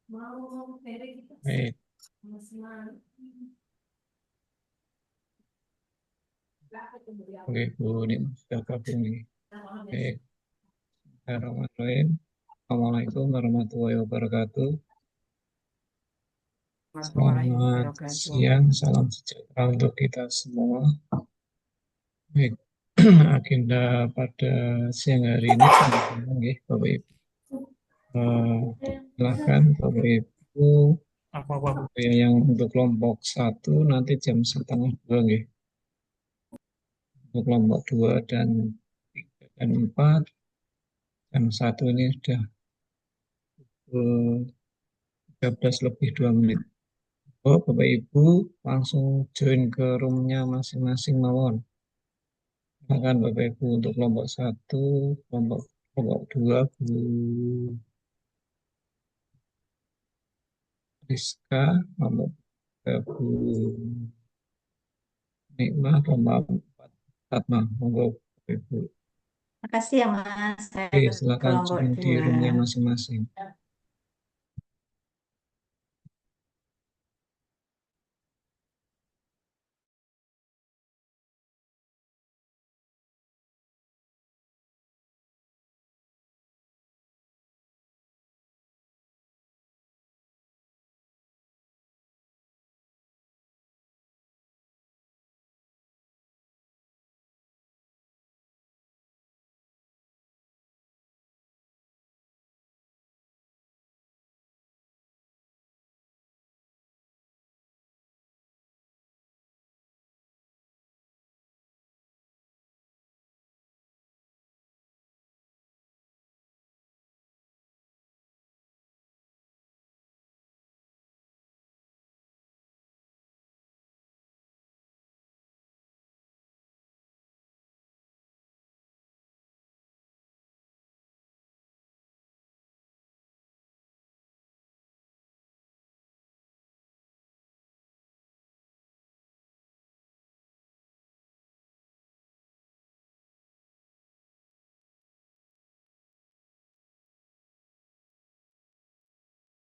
Baik, oke Bu, ini sudah gabung nih. Baik, Bismillahirrahmanirrahim. Assalamualaikum warahmatullahi wabarakatuh. Warahmatullahi Selamat wabarakatuh. siang, salam sejahtera untuk kita semua. Baik, agenda pada siang hari ini teman-teman ya, Bapak Ibu. Silakan Bapak Ibu. Apa-apa, Bu? Ya, yang untuk kelompok satu nanti jam setengah dua ya. Untuk kelompok dua dan tiga dan empat jam satu ini sudah 13 lebih 2 menit. Oh, Bapak Ibu langsung join ke roomnya masing-masing mawon. Silakan Bapak Ibu untuk kelompok satu, kelompok kelompok dua Bu Rizka, kelompok tiga Bu Nikmah, kelompok empat Fatma. Monggo Bapak Ibu. Makasih ya Mas, saya Oke, ke silakan kelompok join di 2. roomnya masing-masing.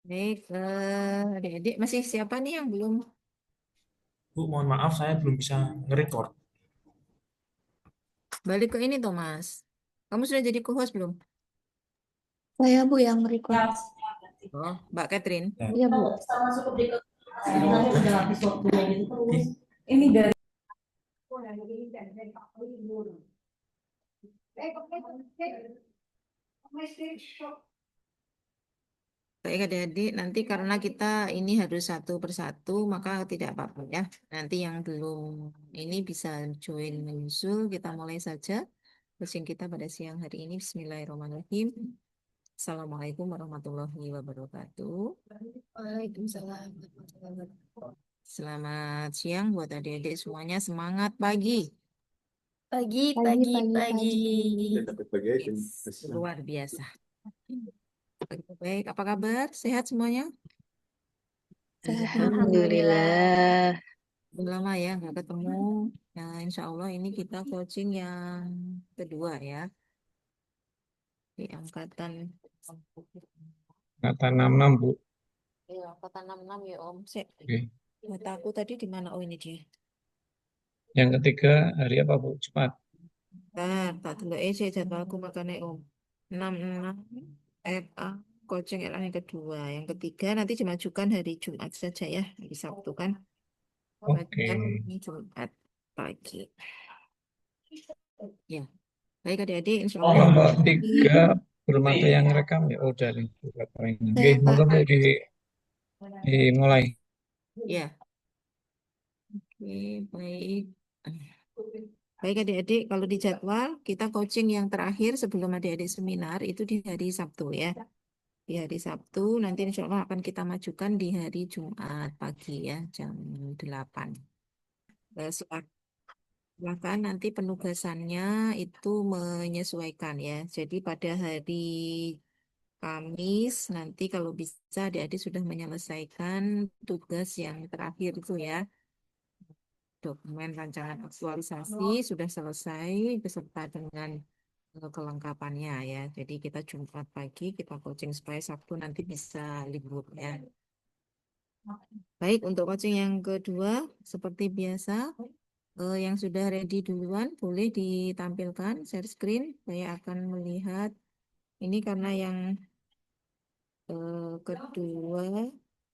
Baik, adik-adik masih siapa nih yang belum Bu, mohon maaf saya belum bisa nge-record. balik ke ini Thomas? Kamu sudah jadi co-host belum? Saya Bu yang record. Oh, Mbak Catherine. Ya. Iya Bu. Ini dari Baik adik-adik, nanti karena kita ini harus satu persatu, maka tidak apa-apa ya. Nanti yang belum ini bisa join menyusul, kita mulai saja. Coaching kita pada siang hari ini. Bismillahirrahmanirrahim. Assalamualaikum warahmatullahi wabarakatuh. Waalaikumsalam. Selamat siang buat adik-adik semuanya. Semangat pagi. Pagi, pagi, pagi. Yes, luar biasa. Baik, apa kabar? Sehat semuanya? Sehat Alhamdulillah. Alhamdulillah. Udah lama ya nggak ketemu. Nah, insya Allah ini kita coaching yang kedua ya. Di angkatan Kata 66 Bu. ya, angkatan 66 ya Om. Oke. Data aku tadi di mana? Oh ini dia. Yang ketiga hari apa Bu? Cepat. Tak dulu sih jadwalku makanya Om. 66 FA coaching era yang kedua. Yang ketiga nanti dimajukan hari Jumat saja ya. Hari Sabtu kan. Oke. Majukan ini Jumat pagi. Ya. Baik adik-adik, insya Allah yang Kelompok tiga belum ada yang rekam ya. Oh dari beberapa ini. Oke, Saya Pak. monggo Bu dimulai. ya. Oke, baik. Baik adik-adik, kalau di jadwal kita coaching yang terakhir sebelum adik-adik seminar itu di hari Sabtu ya. Di hari Sabtu nanti insya Allah akan kita majukan di hari Jumat pagi ya, jam 8. Silakan nanti penugasannya itu menyesuaikan ya. Jadi pada hari Kamis nanti kalau bisa adik-adik sudah menyelesaikan tugas yang terakhir itu ya. Dokumen rancangan aktualisasi sudah selesai beserta dengan kelengkapannya ya. Jadi kita Jumat pagi kita coaching supaya Sabtu nanti bisa libur ya. Baik, untuk coaching yang kedua seperti biasa yang sudah ready duluan boleh ditampilkan share screen. Saya akan melihat ini karena yang kedua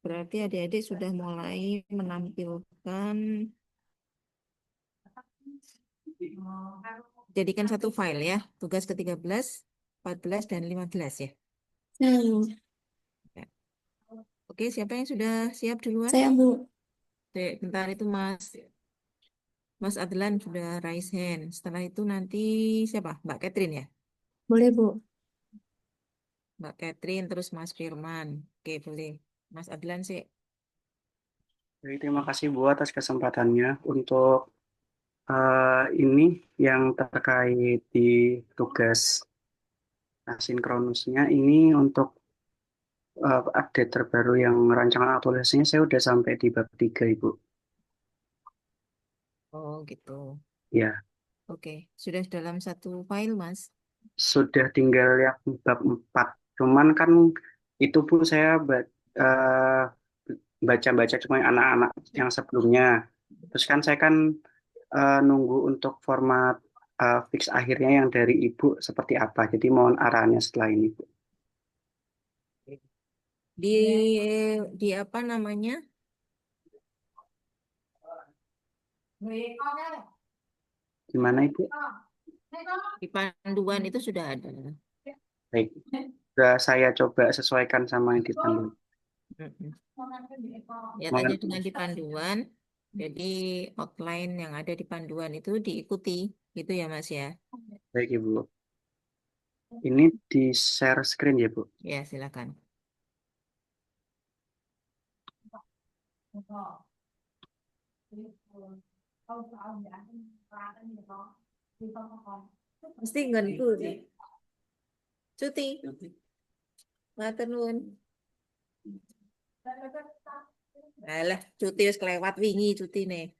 berarti adik-adik sudah mulai menampilkan jadikan satu file ya, tugas ke-13, 14, dan 15 ya. Ya. Oke, siapa yang sudah siap duluan? Saya, Bu. Oke, bentar itu Mas Adlan sudah raise hand. Setelah itu nanti siapa? Mbak Catherine ya? Boleh, Bu. Mbak Catherine, terus Mas Firman. Oke, boleh. Mas Adlan sih. Jadi, terima kasih Bu atas kesempatannya untuk ini yang terkait di tugas asinkronusnya ini untuk update terbaru yang rancangan aktualisasinya saya udah sampai di bab 3 Ibu. Oh, gitu. Ya, Oke, sudah dalam satu file, Mas. sudah tinggal yang bab 4. Cuman kan itu pun saya baca-baca cuma yang anak-anak yang sebelumnya. Terus kan saya kan nunggu untuk format fix akhirnya yang dari Ibu seperti apa. Jadi mohon arahannya setelah ini, Bu. Di di apa namanya? Gimana Ibu? Di panduan itu sudah ada. Baik, sudah saya coba sesuaikan sama yang dipandu. Mm-mm. Lihat aja Mohon, dengan di panduan. Jadi outline yang ada di panduan itu diikuti, gitu ya Mas ya. baik Ibu. Ini di share screen ya Bu. Ya, silakan. Mesti ngentu sih. Cuti. Matur nuwun. Alah, cuti wis kelewat wingi cutine.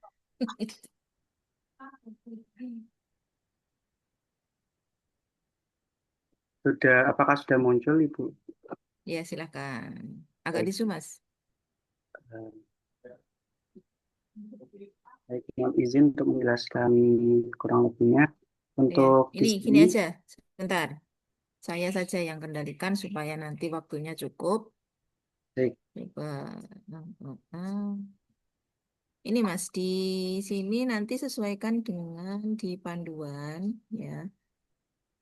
Apakah sudah muncul Ibu? Ya, silakan. Agak Baik, disu, Mas. eh, baik, mohon izin untuk menjelaskan kurang lebihnya. Ya, Untuk di ini gini sini, aja. Sebentar. Saya saja yang kendalikan supaya nanti waktunya cukup. baik, Coba. Ini Mas, di sini nanti sesuaikan dengan di panduan ya.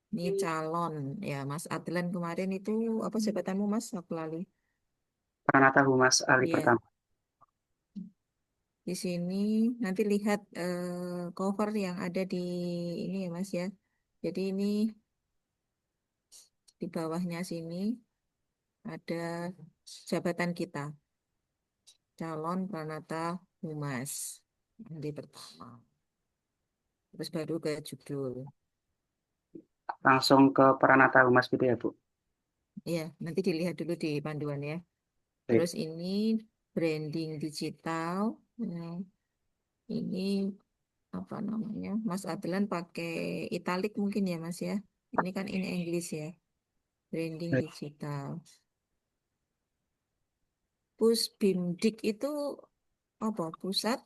Ini calon ya, Mas Adlan kemarin itu apa jabatanmu Mas? Aku lalu. Pranata Humas ahli Iya, pertama. di sini nanti lihat cover yang ada di ini ya Mas ya. Jadi ini di bawahnya sini ada jabatan kita, calon Pranata Humas. Nanti pertama. Terus baru ke judul. Langsung ke Pranata Humas gitu ya Bu. Iya, nanti dilihat dulu di panduan ya. Baik, Terus ini branding digital. Nah, ini apa namanya? Mas Adlan pakai italik mungkin ya Mas ya. Ini kan in English ya. Branding baik. digital. Pusbimdik itu apa? Pusat Pusat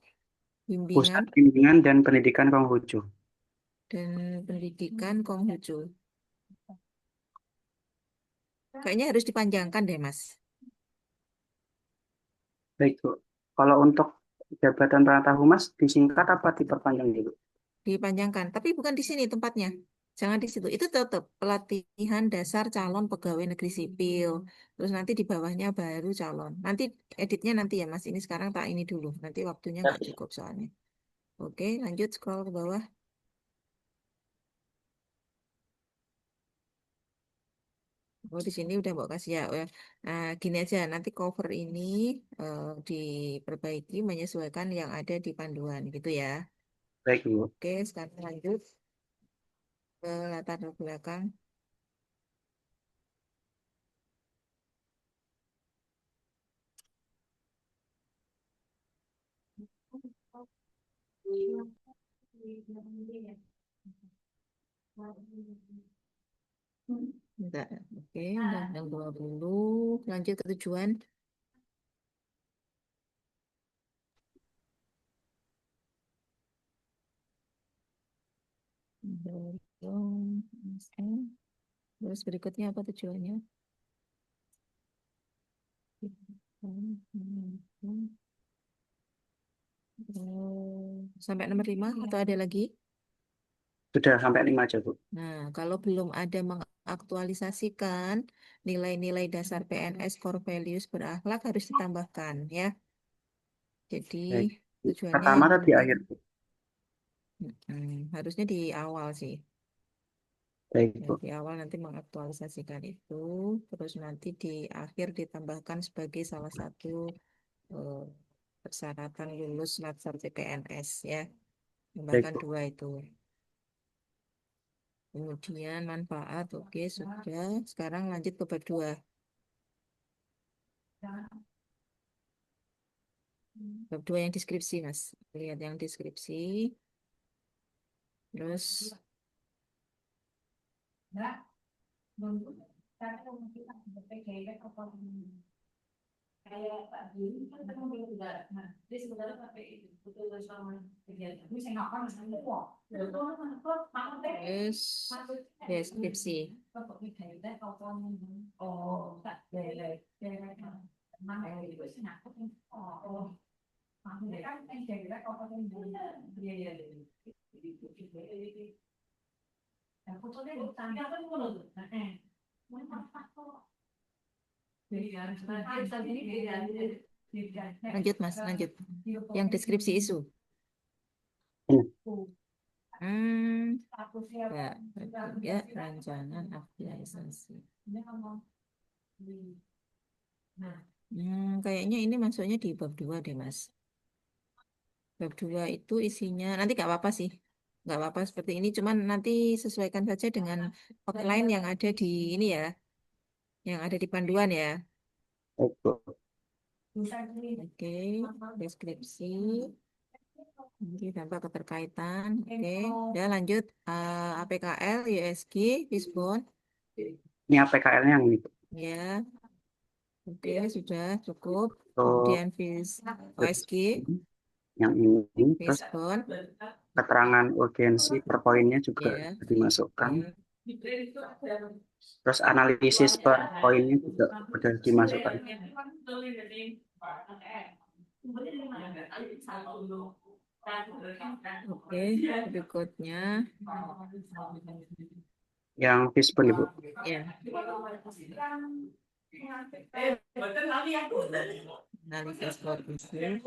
Bimbingan Bimbingan dan Pendidikan Konghucu. dan Pendidikan Konghucu. Kayaknya harus dipanjangkan deh Mas. Baik Bu. Kalau untuk jabatan Pranata Humas disingkat apa diperpanjang dulu? Dipanjangkan, tapi bukan di sini tempatnya. Jangan di situ. Itu tetap pelatihan dasar calon pegawai negeri sipil. Terus nanti di bawahnya baru calon. Nanti editnya nanti ya Mas. Ini sekarang tak ini dulu. Nanti waktunya nggak cukup soalnya. Oke, lanjut scroll ke bawah. Oh, di sini udah mau kasih ya. Oh, ya. Nah, gini aja. Nanti cover ini diperbaiki menyesuaikan yang ada di panduan gitu ya. Baik Bu. Oke, sekarang lanjut ke latar belakang. Bentar. Oke, undang-undang 20. Lanjut ke tujuan. Terus berikutnya apa tujuannya? Sampai nomor 5 atau ada lagi? Sudah sampai 5 aja, Bu. Nah, kalau belum ada mengaktualisasikan nilai-nilai dasar PNS core values berakhlak harus ditambahkan ya. Jadi Baik. tujuannya Pertama yang atau di penting akhir, Bu? harusnya di awal sih. Baik, Ya, Bu. di awal nanti mengaktualisasikan itu, terus nanti di akhir ditambahkan sebagai salah satu eh, persyaratan lulus latsar CPNS ya. Baik, Tambahkan Bu. 2 itu. Kemudian manfaat, oke sudah. Sekarang lanjut ke bab 2. Bab 2 yang deskripsi, Mas. Lihat yang deskripsi. Terus, terus deskripsi. Lanjut, Mas, lanjut. Yang deskripsi isu. Ini. Hmm, ya, ya, rancangan aktualisasi. Kayaknya ini masuknya di bab 2 deh, Mas. Bab 2 itu isinya, nanti nggak apa-apa sih. Nggak apa-apa seperti ini, cuman nanti sesuaikan saja dengan outline yang ada di ini ya, yang ada di panduan ya. Baik, Bu. Oke, deskripsi, nanti tambah keterkaitan. Oke, ya lanjut. APKL, USG, Fishbone. Ini APKL-nya yang ini, Bu. Ya, oke, sudah cukup. Untuk Kemudian OSG, yang ini, terus Fishbone. keterangan urgensi per poinnya juga Ya, dimasukkan. ya. Terus analisis per poinnya juga sudah dimasukkan. Oke, berikutnya. Yang Fishbone, Ibu. Ya, analisis kondisi.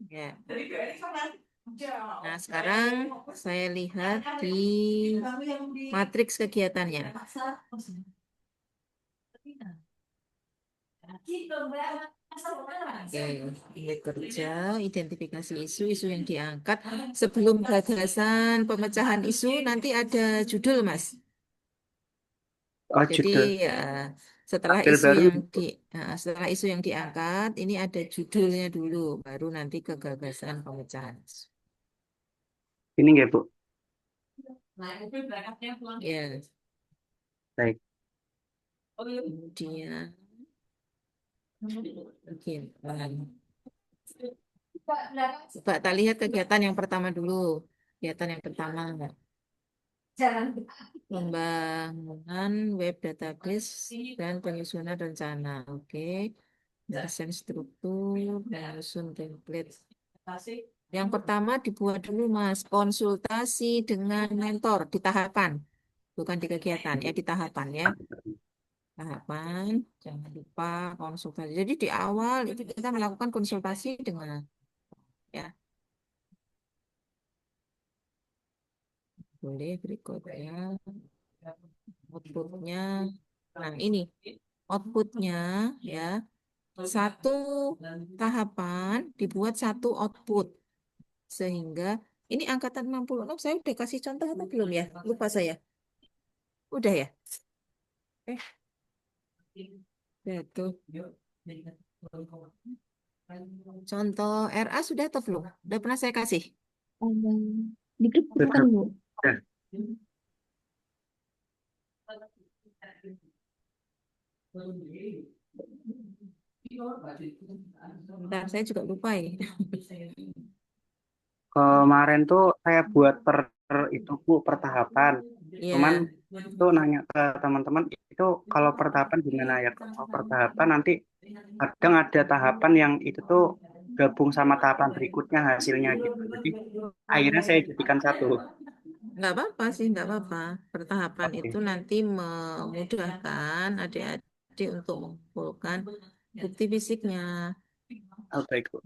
Ya. Nah, sekarang saya lihat di matriks kegiatannya. Oke, ini kerja, identifikasi isu-isu yang diangkat. Sebelum gagasan pemecahan isu, nanti ada judul, Mas. Oh, Jadi judul. ya, setelah Tabel isu baru, yang Bu. setelah isu yang diangkat, ini ada judulnya dulu, baru nanti ke gagasan pemecahan isu. Ini nggak, Bu? Ya, Baik. kemudian mungkin coba kita lihat kegiatan yang pertama dulu. Kegiatan yang pertama, pembangunan web database dan penyusunan rencana. Oke, desain struktur, menyusun template. Yang pertama dibuat dulu, Mas, konsultasi dengan mentor di tahapan, bukan di kegiatan, ya di tahapan ya. Tahapan, jangan lupa konsultasi. Jadi di awal itu kita melakukan konsultasi dengan ya. Boleh berikutnya outputnya. Nah ini outputnya ya, satu tahapan dibuat satu output sehingga ini angkatan 66 saya udah kasih contoh atau belum ya? Lupa saya. Udah ya? Eh, udah tuh. Contoh RA sudah atau belum? Udah pernah saya kasih? Di grup bukan, Bu? Ya, Bentar, saya juga lupa ya. kemarin tuh saya buat itu Bu per tahapan. Cuman Iya. itu nanya ke teman-teman itu kalau per tahapan gimana ya? Kalau per tahapan nanti kadang ada tahapan yang itu tuh gabung sama tahapan berikutnya hasilnya gitu. Jadi akhirnya saya jadikan satu. Nggak apa-apa sih, nggak apa-apa. Pertahapan itu Oke, nanti memudahkan adik-adik untuk mengumpulkan bukti fisiknya. oh, baik Bu.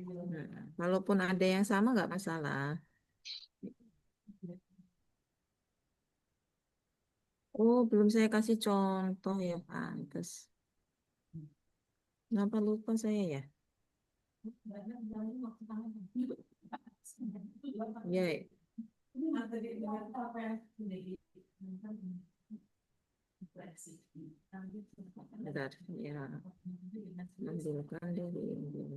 Walaupun ada yang sama nggak masalah. Oh, belum saya kasih contoh ya, pantes. Kenapa lupa saya ya? Ya, bentar. Ya, ambilkan dari ini.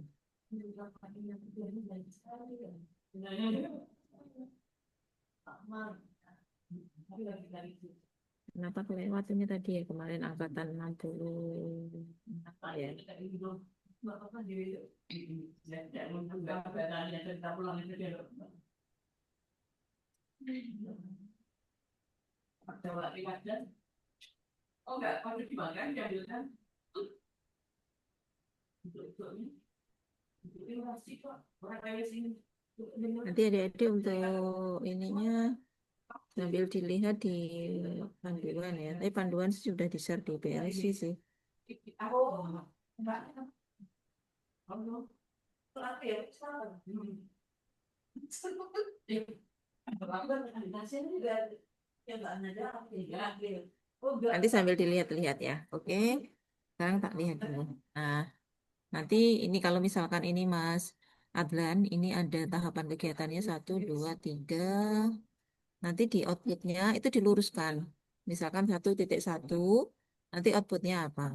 Kenapa kelewat ini tadi ya kemarin angkatan 60 ya. Nanti adik-adik untuk ininya sambil dilihat di panduan ya. Tapi panduan sudah di-share di PLC sih. Nanti sambil dilihat-lihat ya. Oke. Sekarang tak lihat dulu. Nah, nanti ini kalau misalkan ini Mas Adlan, ini ada tahapan kegiatannya 1, 2, 3. Nanti di outputnya itu diluruskan. Misalkan 1.1, nanti outputnya apa.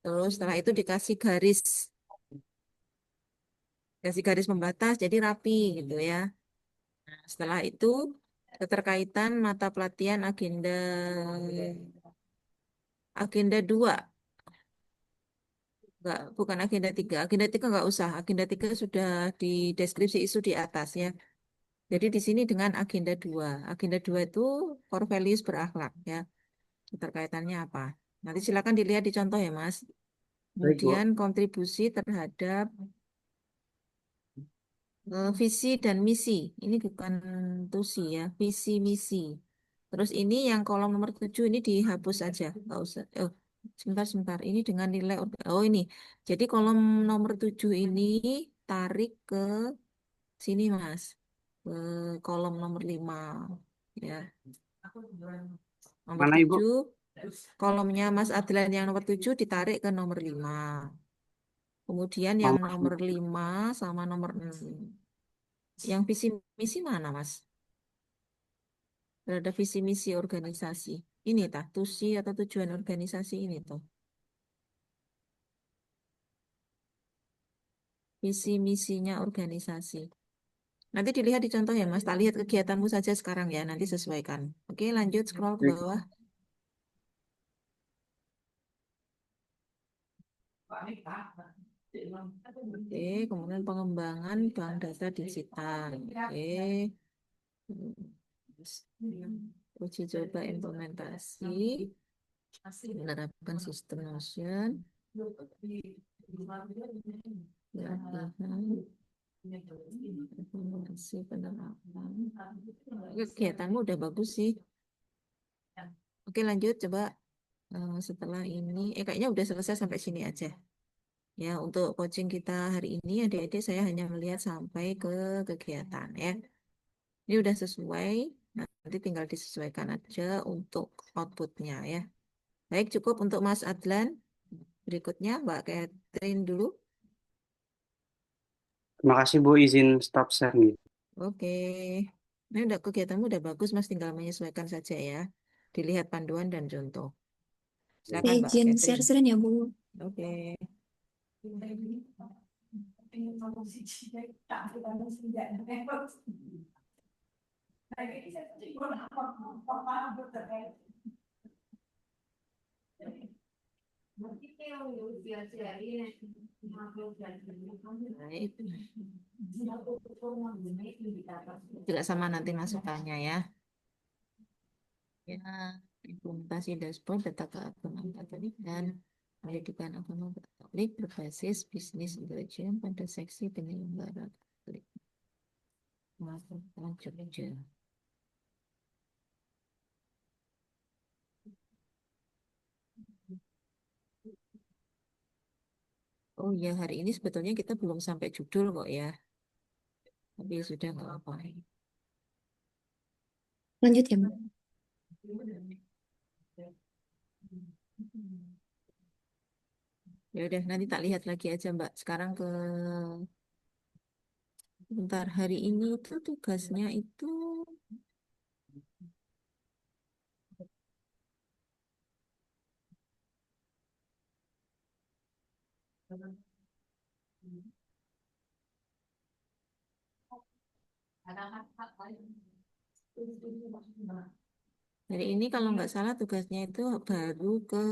Terus setelah itu kasih garis pembatas, jadi rapi gitu ya. Nah, setelah itu keterkaitan mata pelatihan agenda 2. Enggak, bukan agenda 3. Agenda 3 enggak usah. Agenda 3 sudah di deskripsi isu di atas ya. Jadi di sini dengan agenda 2. Agenda 2 itu core values berakhlak ya. Keterkaitannya apa? Nanti silakan dilihat di contoh ya, Mas. Baik Bu. Kemudian kontribusi terhadap visi dan misi. Ini bukan tusi ya, visi misi. Terus ini yang kolom nomor 7 ini dihapus aja. Nggak usah. Oh, sebentar. Ini dengan nilai. Oh ini. Jadi kolom nomor 7 ini tarik ke sini, Mas. Ke kolom nomor 5. Ya. Nomor Mana Ibu? 7. Kolomnya Mas Adlan yang nomor 7 ditarik ke nomor 5. Kemudian yang Nomor nomor 5 sama nomor 6. Yang visi misi mana, Mas? Terhadap visi misi organisasi. Ini tah, tusi atau tujuan organisasi ini tuh. Visi misinya organisasi. Nanti dilihat di contoh ya, Mas. Tak lihat kegiatanmu saja sekarang ya, nanti sesuaikan. Oke, lanjut scroll ke baik. bawah. Oke, kemudian pengembangan bank data digital. Oke. Uji coba implementasi menerapkan sistem Notion. Latihan evaluasi penerapan. Kegiatanmu udah bagus sih. Oke, lanjut coba setelah ini. Kayaknya udah selesai sampai sini aja. Ya, untuk coaching kita hari ini adik-adik saya hanya melihat sampai ke kegiatan ya. Ini udah sesuai. Nanti tinggal disesuaikan aja untuk outputnya ya. Baik, cukup untuk Mas Adlan. Berikutnya Mbak Catherine dulu. Terima kasih Bu izin stop share nih. Oke. Ini udah kegiatanmu udah bagus, Mas. Tinggal menyesuaikan saja ya. Dilihat panduan dan contoh. Saya Silakan Mbak izin share Catherine. screen ya, Bu. Oke. Baik. Juga sama nanti masukannya ya. Ya, implementasi dashboard data keagungan Katolik dan pendidikan agama Katolik berbasis bisnis intelijen pada seksi penyelenggara Katolik. Melakukan Jogja. Oh ya, hari ini sebetulnya kita belum sampai judul kok ya. Tapi sudah nggak apa-apa. Lanjut ya, Mbak. Ya udah, nanti tak lihat lagi aja Mbak. Sekarang ke bentar, hari ini itu tugasnya itu hari ini kalau nggak salah tugasnya itu baru ke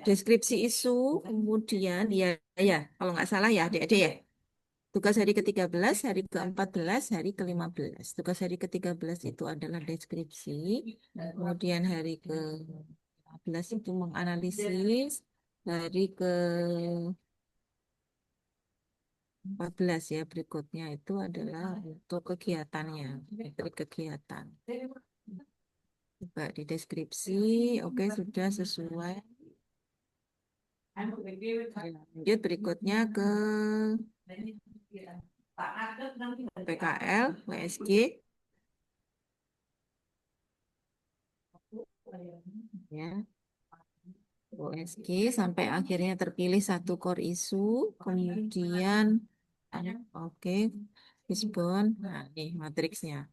deskripsi isu, kemudian ya kalau nggak salah ya adik-adik ya. Tugas hari ke-13, hari ke-14, hari ke-15. Tugas hari ke-13 itu adalah deskripsi, kemudian hari ke-15 itu menganalisis, hari ke-14 ya berikutnya itu adalah untuk kegiatannya, metrik kegiatan. Coba di deskripsi, oke sudah sesuai. Ya, lanjut berikutnya ke PKL, WSG. Ya, OSG sampai akhirnya terpilih satu core isu, kemudian oke, Fishbone, nah ini matriksnya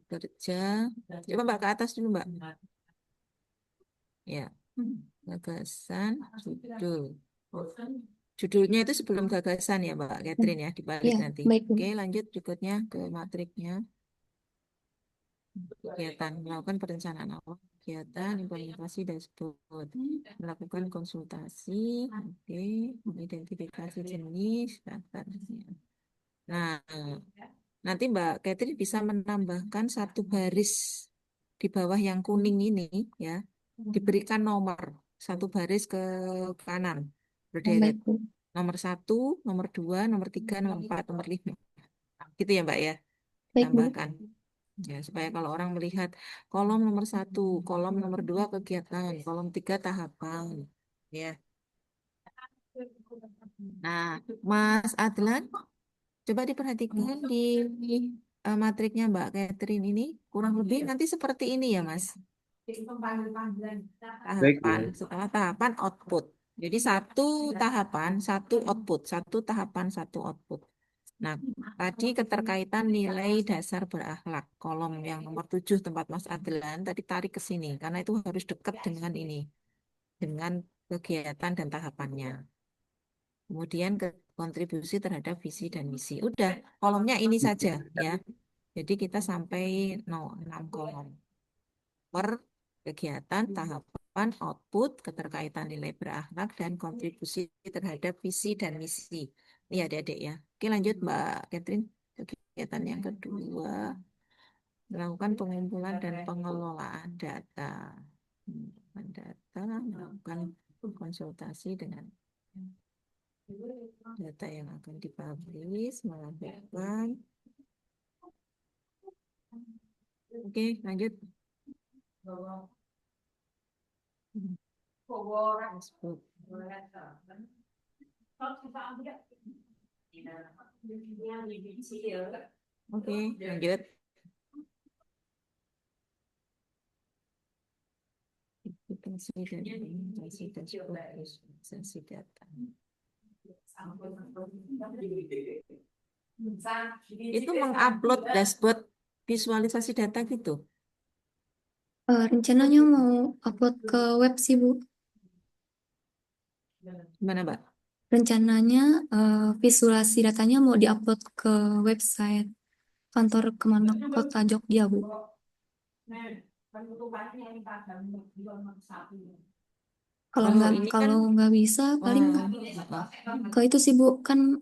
kerja, coba Mbak ke atas dulu Mbak, ya gagasan, judul, judulnya itu sebelum gagasan ya Mbak Catherine ya, dibalik Ya, nanti. baik, Bu. Oke, lanjut berikutnya ke matriknya. Kegiatan melakukan perencanaan awal, kegiatan implementasi dashboard, melakukan konsultasi, oke, mengidentifikasi jenis daftarnya. Nah, nanti Mbak Catherine bisa menambahkan satu baris di bawah yang kuning ini ya, diberikan nomor satu baris ke kanan berderet, Baik, Bu. nomor 1, nomor 2, nomor 3, nomor 4, nomor 5, gitu ya Mbak ya, Baik, Bu. tambahkan. Ya, supaya kalau orang melihat kolom nomor 1, kolom nomor 2 kegiatan, kolom 3 tahapan. Ya. Nah, Mas Adlan, coba diperhatikan di matriknya Mbak Catherine ini kurang lebih nanti seperti ini ya, Mas. Baik, Tahapan, Bu. setelah tahapan output. Jadi satu tahapan, satu output, satu tahapan, satu output. Nah, tadi keterkaitan nilai dasar berakhlak, kolom yang nomor 7 tempat Mas Adlan, tadi tarik ke sini, karena itu harus dekat dengan ini, dengan kegiatan dan tahapannya. Kemudian ke kontribusi terhadap visi dan misi. Udah, kolomnya ini saja ya. Jadi kita sampai 6 kolom. Per kegiatan, tahapan, output, keterkaitan nilai berakhlak, dan kontribusi terhadap visi dan misi. Iya, adik-adik ya. Oke, lanjut Mbak Catherine. Kegiatan yang kedua, melakukan pengumpulan dan pengelolaan data. Pengelolaan data, melakukan konsultasi dengan data yang akan dipublish, melakukan. Oke, lanjut. Dashboard. Oke, lanjut. Aplikasi dan implementasi dashboard visualisasi data. Itu mengupload dashboard visualisasi data gitu. Rencananya mau upload ke web sih, Bu. Gimana, Mbak? Rencananya visualisasi datanya mau diupload ke website kantor kemana kota Jogja, Bu. Kalau Kalau nggak ini kan, kalau nggak bisa paling apa? ke itu sih Bu kan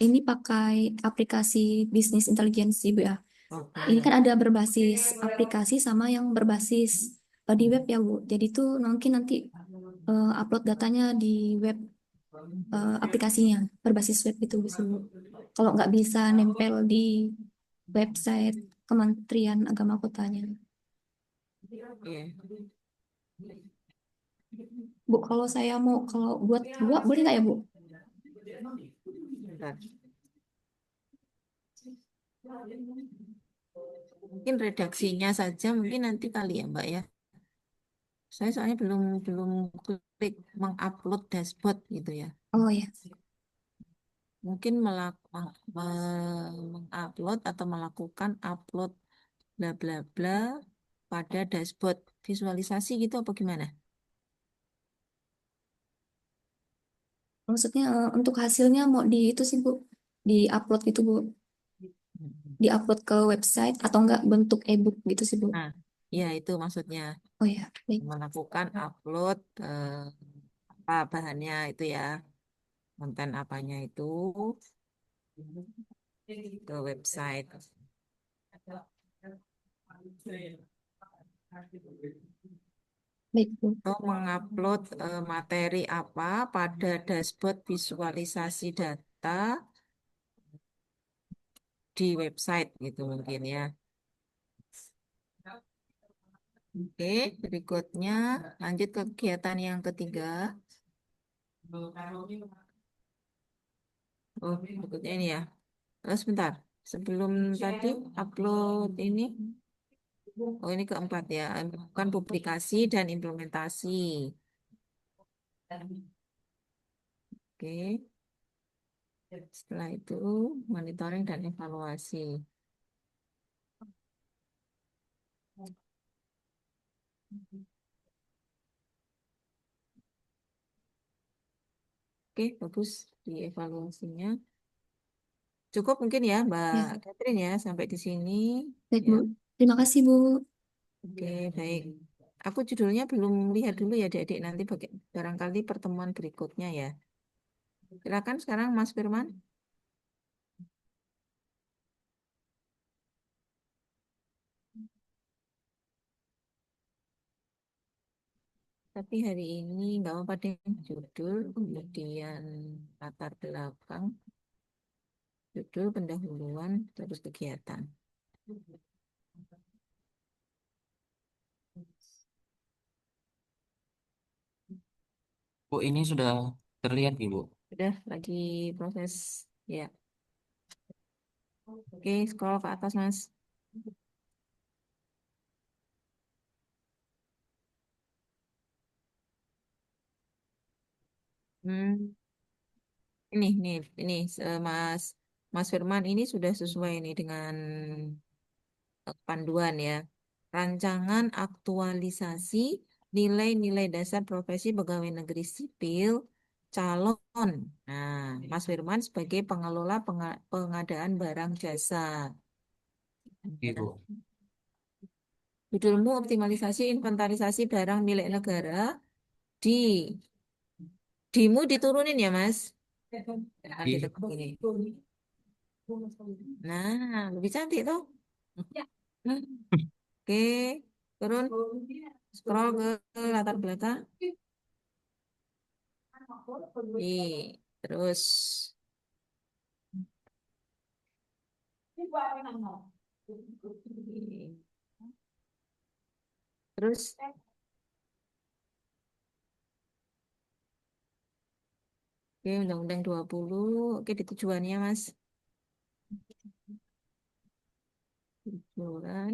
ini pakai aplikasi bisnis intelligence sih Bu ya. Ini Oke. kan ada berbasis aplikasi sama yang berbasis di web ya Bu. Jadi tuh mungkin nanti upload datanya di web aplikasinya berbasis web itu bisa Bu. Kalau nggak bisa nempel di website Kementerian Agama kotanya. Iya. Bu, kalau saya mau kalau buat dua boleh nggak ya Bu? Bentar. Mungkin redaksinya saja mungkin nanti kali ya, Mbak ya. Saya soalnya belum belum klik mengupload dashboard gitu ya. Oh ya, Mungkin mengupload atau melakukan upload bla bla bla pada dashboard visualisasi gitu apa gimana? maksudnya untuk hasilnya mau di itu sih Bu, di upload gitu Bu, di upload ke website atau enggak bentuk ebook gitu sih Bu. Nah, ya itu maksudnya Oh ya, baik. melakukan upload apa bahannya itu ya, konten apanya itu ke website. Baik Bu. Atau mengupload materi apa pada dashboard visualisasi data di website gitu mungkin ya. Oke, berikutnya lanjut ke kegiatan yang ketiga. Oh, berikutnya ini ya. Sebentar, sebelum tadi upload ini, oh ini keempat ya, melakukan publikasi dan implementasi. Oke, setelah itu monitoring dan evaluasi. Oke, bagus di evaluasinya. Cukup mungkin ya, Mbak Ya, Catherine ya, sampai di sini. baik Ya, Bu. Terima kasih Bu. oke, baik. Aku judulnya belum lihat dulu ya, Adik-adik. Nanti barangkali pertemuan berikutnya ya. Silakan sekarang Mas Firman. Tapi hari ini nggak apa-apa deh, judul, kemudian latar belakang, judul, pendahuluan, terus kegiatan. Bu, ini sudah terlihat, Ibu. Udah lagi proses ya. Oke, scroll ke atas, Mas. Hmm, ini, Mas Mas Firman ini sudah sesuai nih dengan panduan ya. Rancangan aktualisasi nilai-nilai dasar profesi pegawai negeri sipil calon. Nah, Mas Firman sebagai pengelola pengadaan barang jasa. Ibu. Judulmu optimalisasi inventarisasi barang milik negara di dimu diturunin ya, Mas. Jangan Di ditekuk ini. Nah, lebih cantik tuh. Oke, turun. Scroll ke latar belakang. Terus. Terus, oke, Undang-Undang 20. Oke, di tujuannya, Mas. Tujuan,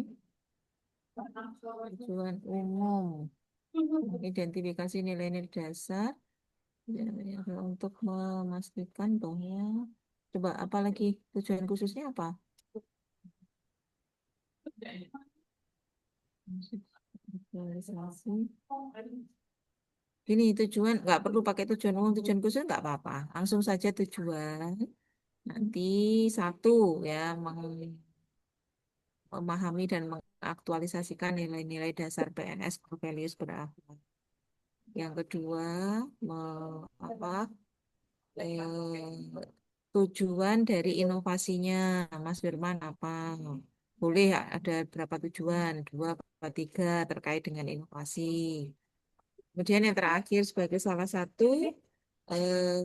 tujuan umum. Identifikasi nilai-nilai dasar ya, ya, untuk memastikan bahwa, coba apa lagi tujuan khususnya apa? Visualisasi Ini tujuan nggak perlu pakai tujuan umum, tujuan khusus nggak apa-apa. Langsung saja tujuan. Nanti satu ya, memahami dan mengaktualisasikan nilai-nilai dasar PNS core values berakhlak. Yang kedua, apa eh, tujuan dari inovasinya, Mas Firman apa? Boleh ada berapa tujuan, dua atau tiga terkait dengan inovasi. Kemudian yang terakhir sebagai salah satu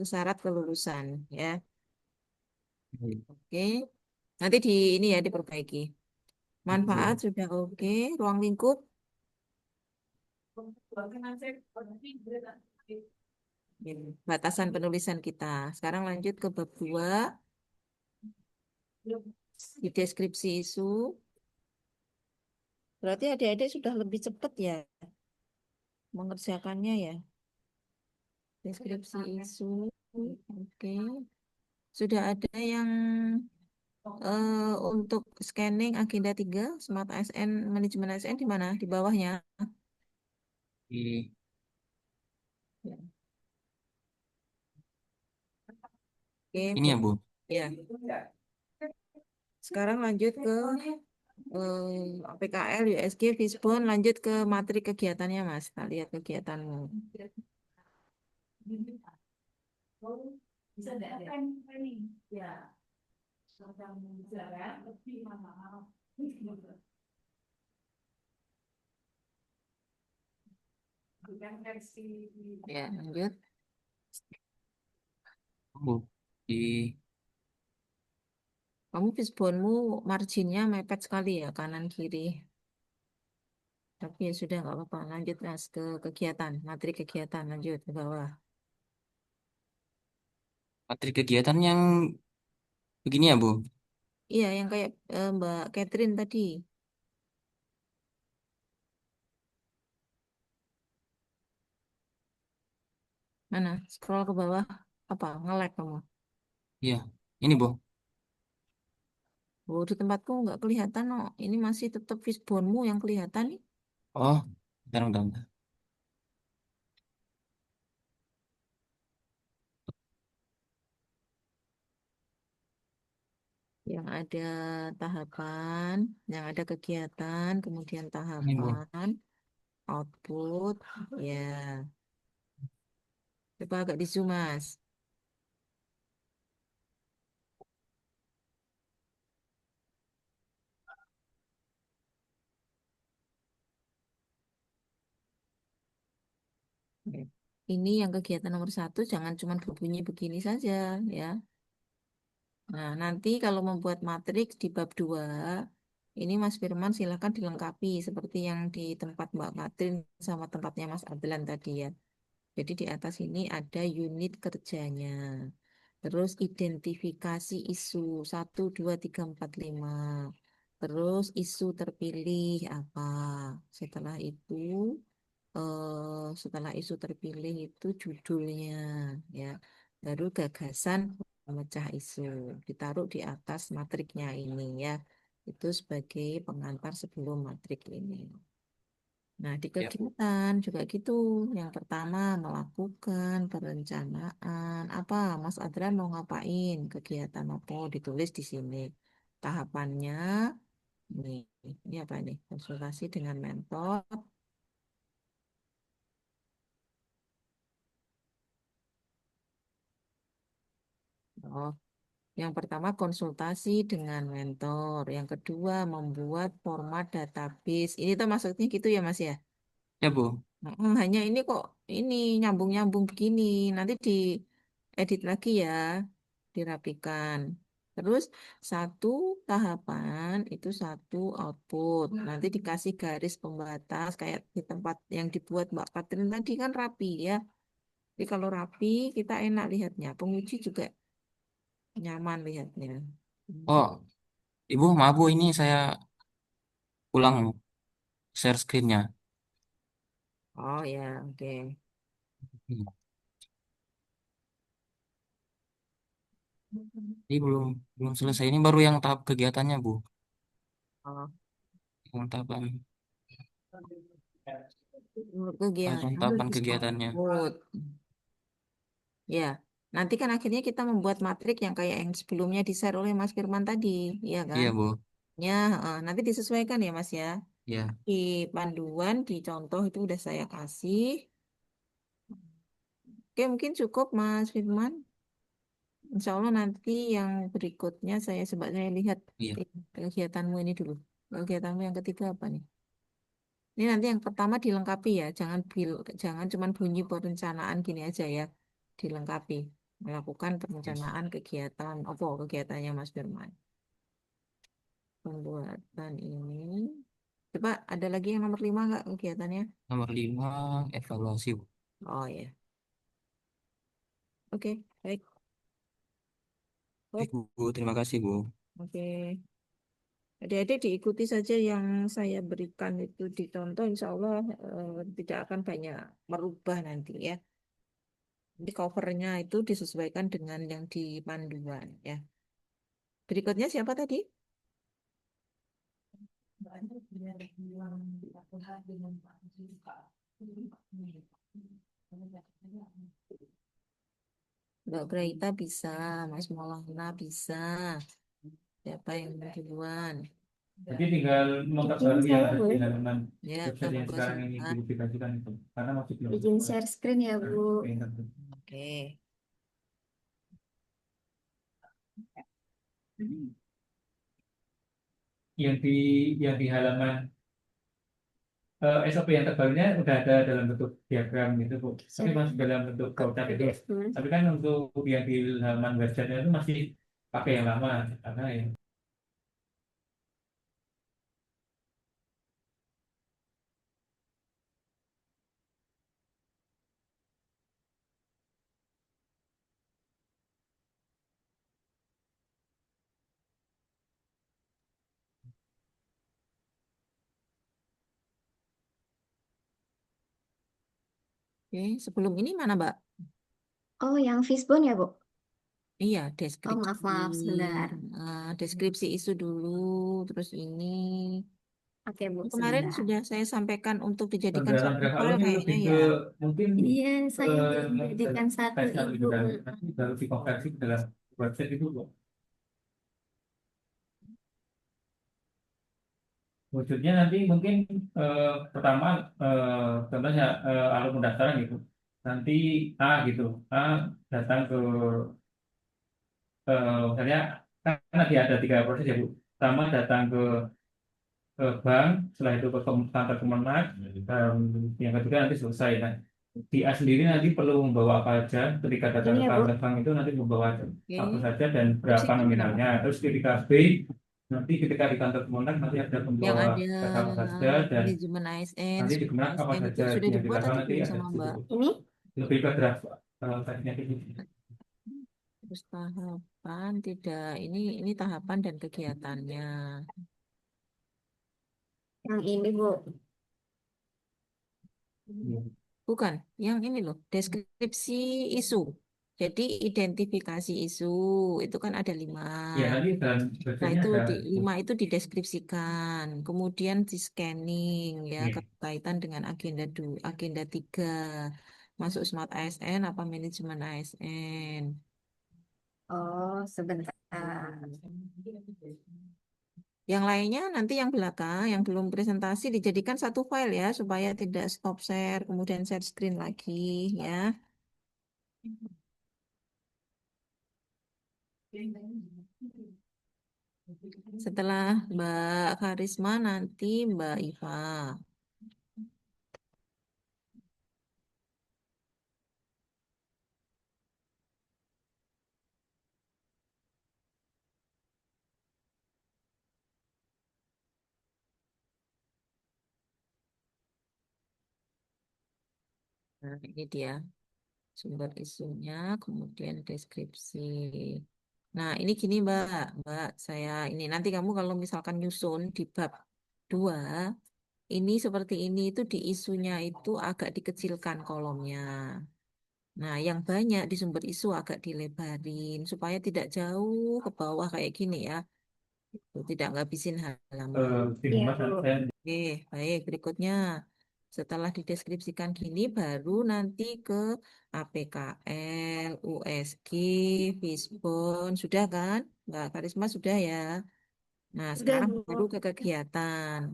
syarat kelulusan, ya. Oke, nanti di ini ya diperbaiki. Manfaat Bu. sudah oke, ruang lingkup. Batasan penulisan kita. Sekarang lanjut ke bab 2 di deskripsi isu. Berarti adik-adik sudah lebih cepat ya mengerjakannya ya. Deskripsi isu. Oke. Sudah ada yang untuk scanning agenda 3 Smart ASN, manajemen ASN di mana? Di bawahnya. Di Ya. Oke, ini ya, Bu. ya. Sekarang lanjut ke PKL, USG, Fishbone, lanjut ke materi kegiatannya, Mas. Kita lihat kegiatanmu. Ya, lanjut. Bu. Di Kamu Fishbone-mu marginnya mepet sekali ya, kanan kiri. Tapi ya sudah nggak apa-apa. Lanjut, Mas, ke kegiatan, materi kegiatan. Lanjut ke bawah. materi kegiatan yang begini ya, Bu. Iya, yang kayak Mbak Catherine tadi. Mana? Scroll ke bawah. Apa? Nge-lag kamu? Iya. Ini, Bu. Oh, di tempatku nggak kelihatan, no. Ini masih tetap fishbone-mu yang kelihatan nih. Oh, bentar, bentar, bentar. Yang ada tahapan, yang ada kegiatan, kemudian Ini, Bu. tahapan, output, ya. Coba agak di zoom, Mas. Oke. Ini yang kegiatan nomor 1, jangan cuma berbunyi begini saja, ya. Nah, nanti kalau membuat matriks di bab 2, ini Mas Firman silakan dilengkapi seperti yang di tempat Mbak Katrin sama tempatnya Mas Adlan tadi ya. Jadi di atas ini ada unit kerjanya. Terus identifikasi isu 1, 2, 3, 4, 5. Terus isu terpilih apa. Setelah itu, setelah isu terpilih itu judulnya ya. Baru gagasan memecah isu. Ditaruh di atas matriknya ini ya. Itu sebagai pengantar sebelum matrik ini. Nah, di Ya, Bu. kegiatan juga gitu. Yang pertama, melakukan perencanaan. Apa, Mas Adran mau ngapain? Kegiatan apa? Ditulis di sini. Tahapannya, ini apa ini? Konsultasi dengan mentor. Oh, yang pertama konsultasi dengan mentor. Yang kedua, membuat format database. Ini tuh maksudnya gitu ya, Mas ya? Ya, Bu. Hanya ini kok ini nyambung-nyambung begini. Nanti diedit lagi ya, dirapikan. Terus satu tahapan itu satu output. Nanti dikasih garis pembatas kayak di tempat yang dibuat Mbak Katrin tadi kan rapi ya. Jadi kalau rapi kita enak lihatnya. Penguji juga nyaman lihatnya. Oh, Ibu, maaf, Bu. Ini saya ulang share screen-nya. Oh ya, oke. Hmm. Ini belum belum selesai. Ini baru yang tahap kegiatannya, Bu. Oh. Yang tahapan. langsung Kegiatan tahapan kegiatannya. tersebut. Ya, nanti kan akhirnya kita membuat matrik yang kayak yang sebelumnya di-share oleh Mas Firman tadi, ya kan? Iya, Bu. Ya, nanti disesuaikan ya Mas ya. Ya, Di panduan, di contoh itu udah saya kasih. Oke, mungkin cukup Mas Firman. Insya Allah nanti yang berikutnya saya coba saya lihat iya. kegiatanmu ini dulu. Kegiatanmu yang ketiga apa nih? Ini nanti yang pertama dilengkapi ya, jangan cuman bunyi perencanaan gini aja ya, dilengkapi. Melakukan perencanaan kegiatan, apa kegiatannya Mas Firman? Pembuatan ini. Coba ada lagi yang nomor 5 nggak kegiatannya? Nomor 5, evaluasi, Bu. Oh ya, oke, baik. Baik, Oh, Bu. Terima kasih, Bu. oke. Adik-adik diikuti saja yang saya berikan itu ditonton, insya Allah tidak akan banyak merubah nanti ya. Di covernya itu disesuaikan dengan yang di panduan ya. Berikutnya siapa tadi? Mbak Braita bisa, Mas Maulana bisa. Siapa yang duluan? Jadi tinggal memperbarui yang ada di halaman Ya, website yang monggo sekarang ini silakan. dipublikasikan itu. Karena masih belum Bikin share screen ya, Bu. ke internet. Oke. Yang di halaman SOP yang terbarunya udah ada dalam bentuk diagram gitu, Bu. Tapi Share. masih dalam bentuk flowchart itu. Hmm. Tapi kan untuk yang di halaman website itu masih pakai yang lama karena ya. Oke, sebelum ini mana, Mbak? Oh, yang Fishbone ya, Bu? Iya, Oh, maaf, maaf, sebentar. deskripsi isu dulu, terus ini. Oke, Bu, Kemarin sebentar. sudah saya sampaikan untuk dijadikan Dalam satu draft awal file ini kayaknya lebih ke ya. mungkin Iya, saya belum eh, jadikan satu, tes satu Ibu. juga nanti baru dikonversi ke dalam website itu, Bu. Wujudnya nanti mungkin pertama contohnya alur pendaftaran gitu. Nanti A gitu, A datang ke misalnya kan nanti ada 3 proses ya, Bu. Pertama datang ke bank, setelah itu ke kantor Kemenak, yang ketiga nanti selesai. Nah, di A sendiri nanti perlu membawa apa aja ketika datang Ini ke ya, Bu. kantor bank itu nanti membawa apa Oke, saja dan terus berapa ini berapa? nominalnya. Terus ketika B nanti ketika di kantor Kemenak nanti ada Yang membawa ada data apa saja dan manajemen ASN, nanti di struktur Kemenak apa ASN itu saja sudah yang dibuat dilakukan tadi nanti belum ada sama di situ. Mbak? Ini? Lebih ke draft teknisnya gitu. Terus tahapan tidak, ini tahapan dan kegiatannya. Yang ini, Bu. Bukan, yang ini loh, deskripsi isu. Jadi identifikasi isu itu kan ada 5. Ya nanti dalam Nah websitenya itu ada. lima itu dideskripsikan, kemudian di scanning ya Ya. kaitan dengan agenda 3 masuk smart ASN apa manajemen ASN. Oh, sebentar. Yang lainnya nanti yang belakang yang belum presentasi dijadikan satu file ya supaya tidak stop share kemudian share screen lagi ya. Setelah Mbak Karisma nanti Mbak Iva. Nah, ini dia sumber isunya, kemudian deskripsi. Nah, ini gini Mbak, saya ini nanti kamu kalau misalkan nyusun di bab 2 ini seperti ini itu di isunya itu agak dikecilkan kolomnya. Nah, yang banyak di sumber isu agak dilebarin supaya tidak jauh ke bawah kayak gini ya. Tuh, tidak ngabisin halaman. Tim Iya, Mas, Bu. saya Oke, baik. Berikutnya, Setelah dideskripsikan gini, baru nanti ke APKL, USG, Fishbone, sudah kan? Mbak Karisma sudah ya. Nah, Udah, sekarang Bu. baru ke kegiatan.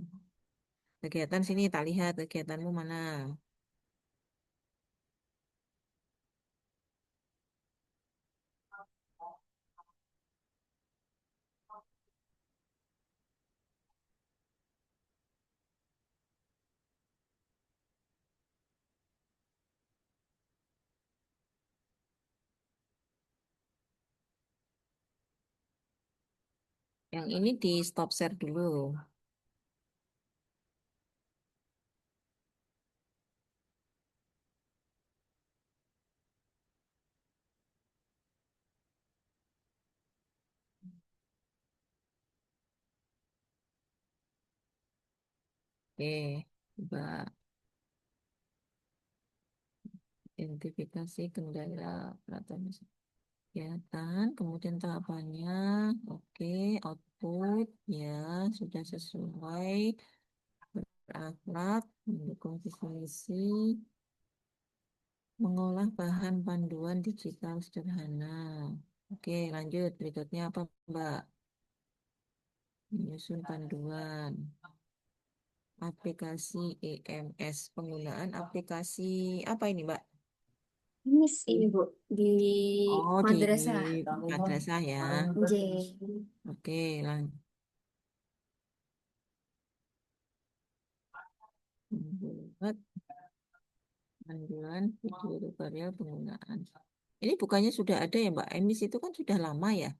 Kegiatan sini, tak lihat kegiatanmu mana. Yang ini di stop share dulu. Oke, Mbak. Identifikasi kendala peraturan kegiatan, kemudian tahapannya, oke, output, ya, sudah sesuai, berakhlak, mendukung visi misi, mengolah bahan panduan digital sederhana. Oke, lanjut. Berikutnya apa, Mbak? Menyusun panduan. Aplikasi EMS. Penggunaan aplikasi apa ini, Mbak? Ini sih, Bu, di Oh, di madrasah. madrasah ya. J. Oke, lanjut. Membuat panduan video tutorial penggunaan. Ini bukannya sudah ada ya, Mbak? EMIS itu kan sudah lama ya?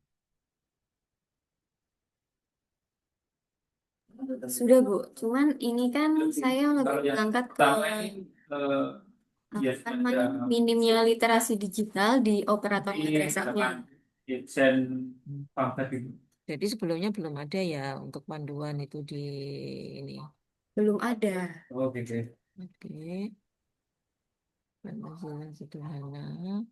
Sudah, Bu. Cuman ini kan saya lebih Kalau yang mengangkat ke pertama ini ya apa namanya, minimnya literasi digital di operator madrasahnya. Itzen pamflet itu. Jadi sebelumnya belum ada ya untuk panduan itu di ini. Belum ada. Oh, gitu. Oke, penghasilan sederhana,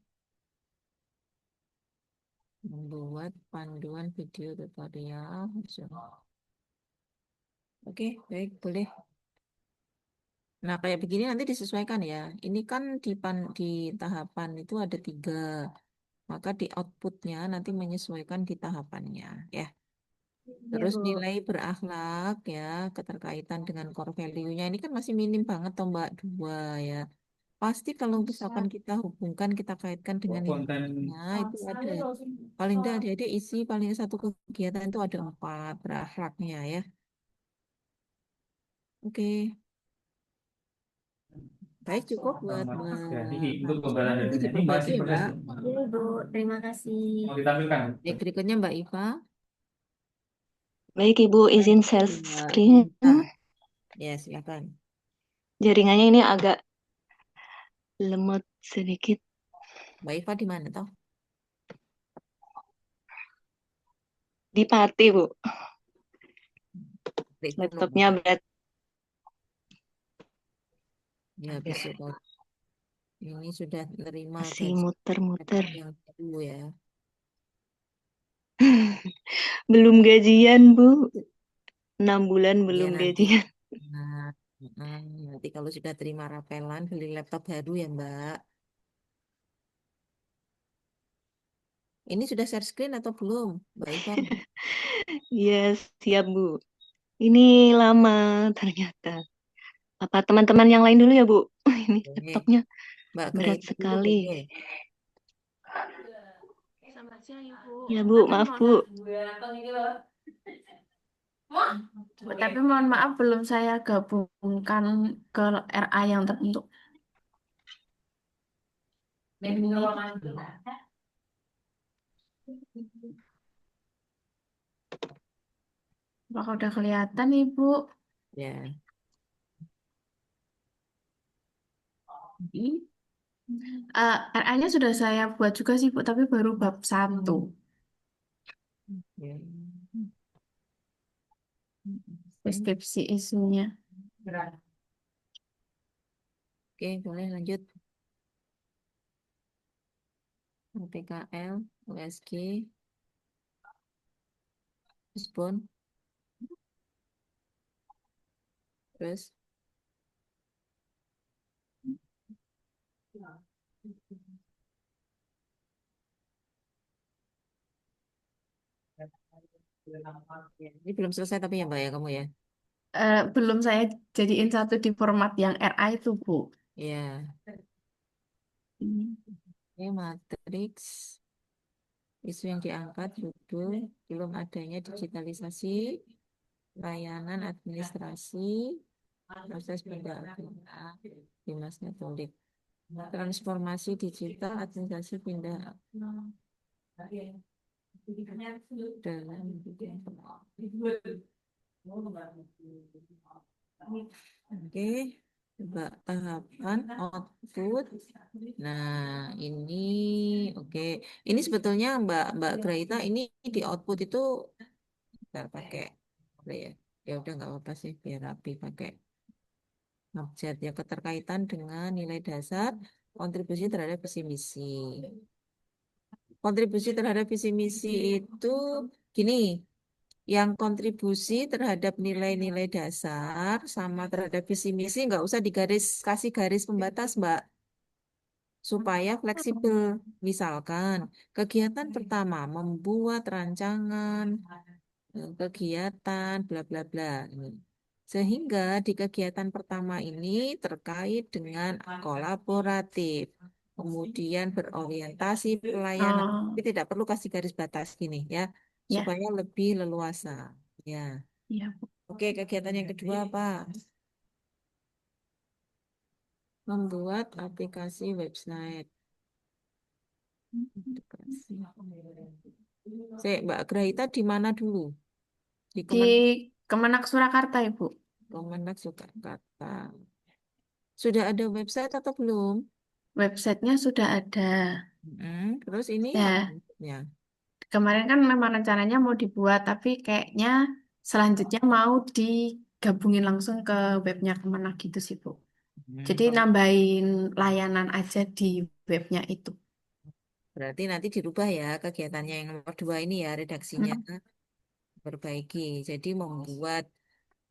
membuat panduan video tutorial. Oke, baik, boleh. Nah, kayak begini nanti disesuaikan ya. Ini kan di tahapan itu ada 3. Maka di outputnya nanti menyesuaikan di tahapannya ya. Ya, Terus Bu. nilai berakhlak ya, keterkaitan dengan core value-nya ini kan masih minim banget toh Mbak, 2 ya. Pasti kalau misalkan kita hubungkan, kita kaitkan dengan yang Konten lainnya, itu ada. Paling tidak ada isi, paling satu kegiatan itu ada 4 berakhlaknya ya. Oke, baik cukup buat sama Mbak ya, ini untuk Karisma. pembahasan Nanti dari ini diperbaiki masih ya proses Mbak. Ya, Bu. Terima kasih. mau ditampilkan. Baik, berikutnya Mbak Iva. Baik, Ibu, izin share Ya, screen. sebentar. Ya, silakan. Jaringannya ini agak lemot sedikit. Mbak Iva di mana toh? Di Pati, Bu. Di gunung. Laptopnya berat. Ya, besok ini sudah menerima Masih gaji muter-muter. yang dulu ya. Belum gajian, Bu. 6 bulan Ya belum nanti, gajian. nah, nanti kalau sudah terima rapelan beli laptop baru ya Mbak. Ini sudah share screen atau belum, Mbak Iva? Iya, siap, Bu. Ini lama ternyata. Apa teman-teman yang lain dulu ya, Bu? Ini Oke. laptopnya Mbak berat Grace dulu sekali. boleh. Selamat siang, Ibu. Ya, Bu, maaf, Bu. Tapi mohon maaf belum saya gabungkan ke RA yang terbentuk. Apakah udah kelihatan, Ibu? Ya. RA-nya sudah saya buat juga sih, Bu, tapi baru bab 1. Ya. Deskripsi isunya. Oke, boleh lanjut. PKL, USG, Respon, terus Ini belum selesai tapi ya Mbak ya kamu ya. Belum saya jadiin satu di format yang RA itu, Bu. Ya, Hmm. ini matriks isu yang diangkat judul belum adanya digitalisasi layanan administrasi proses pendataan Dinas Metode transformasi digital administrasi pindah dalam bidang oke coba tahapan output. Nah ini oke ini sebetulnya Mbak Graita ini di output itu ntar pakai apa ya ya udah nggak apa-apa sih biar rapi pakai abjad ya keterkaitan dengan nilai dasar kontribusi terhadap visi misi. Kontribusi terhadap visi misi itu gini, yang kontribusi terhadap nilai-nilai dasar sama terhadap visi misi nggak usah digaris kasih garis pembatas, Mbak, supaya fleksibel. Misalkan kegiatan pertama membuat rancangan kegiatan bla bla bla. Sehingga di kegiatan pertama ini terkait dengan kolaboratif, kemudian berorientasi pelayanan. Oh, Tapi tidak perlu kasih garis batas gini ya, ya, supaya lebih leluasa. Ya. ya, Bu. Oke, kegiatan yang kedua apa? Membuat aplikasi website. Aplikasi. Mbak Graita di mana dulu? Di Di Kemenak Surakarta, Ibu. Kemenak Surakarta. Sudah ada website atau belum? Websitenya sudah ada. Terus ini apa Ya, maksudnya? kemarin kan memang rencananya mau dibuat, tapi kayaknya selanjutnya mau digabungin langsung ke webnya Kemenak gitu sih, Bu. Jadi Kalau nambahin layanan aja di webnya itu. berarti nanti dirubah ya kegiatannya yang nomor dua ini ya redaksinya Hmm, perbaiki. Jadi membuat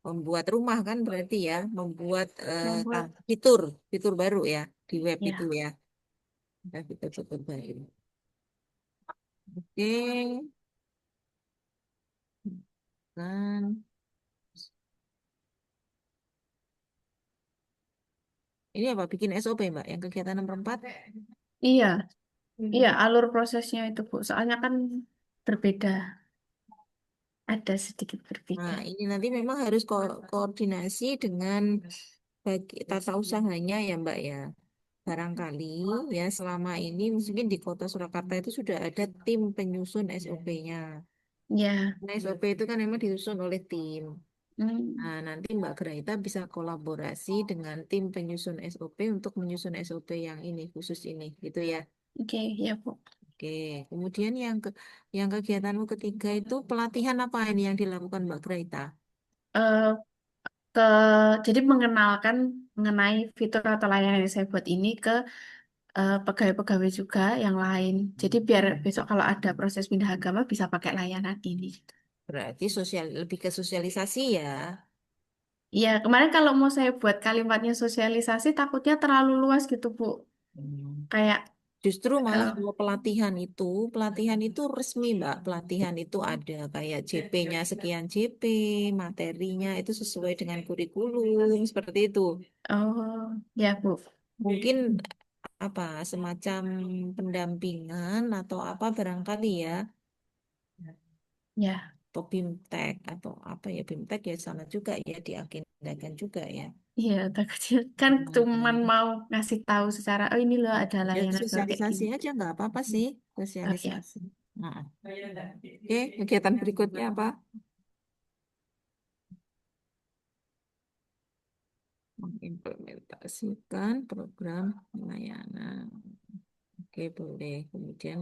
membuat rumah kan berarti ya membuat membuat, fitur fitur baru ya di web itu ya, ya. Ada fitur-fitur baru. Oke, kan ini apa bikin SOP Mbak yang kegiatan nomor 4? iya, iya, alur prosesnya itu, Bu. Soalnya kan berbeda, ada sedikit Nah, berbeda. ini nanti memang harus koordinasi dengan bagi tata usahanya ya Mbak ya. Barangkali ya selama ini mungkin di Kota Surakarta itu sudah ada tim penyusun SOP-nya. Ya, Nah, SOP itu kan memang disusun oleh tim. hmm, Nah, nanti Mbak Graita bisa kolaborasi dengan tim penyusun SOP untuk menyusun SOP yang ini khusus ini, gitu ya. oke, ya, Bu. Oke, kemudian yang kegiatanmu ketiga itu pelatihan apa ini yang dilakukan Mbak Graita? Eh, ke jadi mengenalkan mengenai fitur atau layanan yang saya buat ini ke pegawai-pegawai juga yang lain. Jadi biar besok kalau ada proses pindah agama bisa pakai layanan ini. Berarti lebih ke sosialisasi ya. Ya, kemarin kalau mau saya buat kalimatnya sosialisasi takutnya terlalu luas gitu, Bu. Hmm. Kayak Justru malah eh, kalau pelatihan itu resmi, Mbak. Pelatihan itu ada kayak JP-nya sekian JP, materinya itu sesuai dengan kurikulum, seperti itu. oh, ya, Bu. Mungkin apa semacam pendampingan atau apa barangkali ya, Ya, atau BIMTEK atau apa ya BIMTEK ya sama juga ya diagendakan juga ya. iya, takutnya kan cuman Hmm. mau ngasih tahu secara oh ini loh ada Ya layanan baru kayak sosialisasi gini. aja nggak apa-apa sih, Oh ya, sosialisasi. Nah, oke, kegiatan berikutnya apa? Mengimplementasikan program pelayanan. Oke, boleh. Kemudian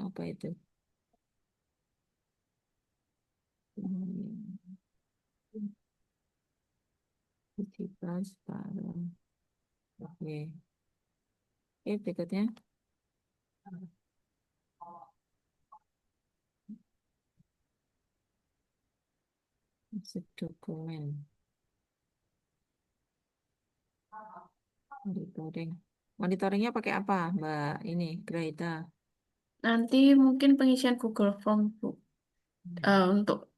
apa itu? Digital sekarang. Oke. Oke, berikutnya. Masuk dokumen. Monitoring. Monitoringnya pakai apa, Mbak? Ini, Graita. Nanti mungkin pengisian Google Form, Bu, untuk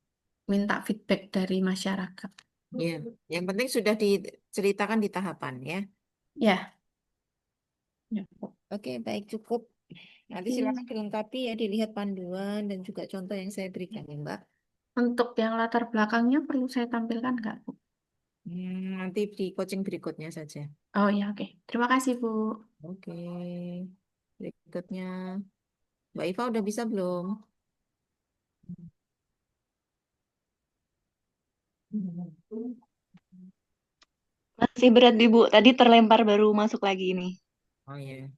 minta feedback dari masyarakat. Ya, yang penting sudah diceritakan di tahapan ya. Ya, ya, Bu. Oke, baik cukup. Nanti Oke. silakan dilengkapi ya, dilihat panduan dan juga contoh yang saya berikan ya, Mbak. Untuk yang latar belakangnya perlu saya tampilkan nggak, Bu? Nanti di coaching berikutnya saja. Oh ya, oke. Terima kasih, Bu. Oke, berikutnya Mbak Iva udah bisa belum? Masih berat nih, Bu. Tadi terlempar baru masuk lagi ini. Oh iya.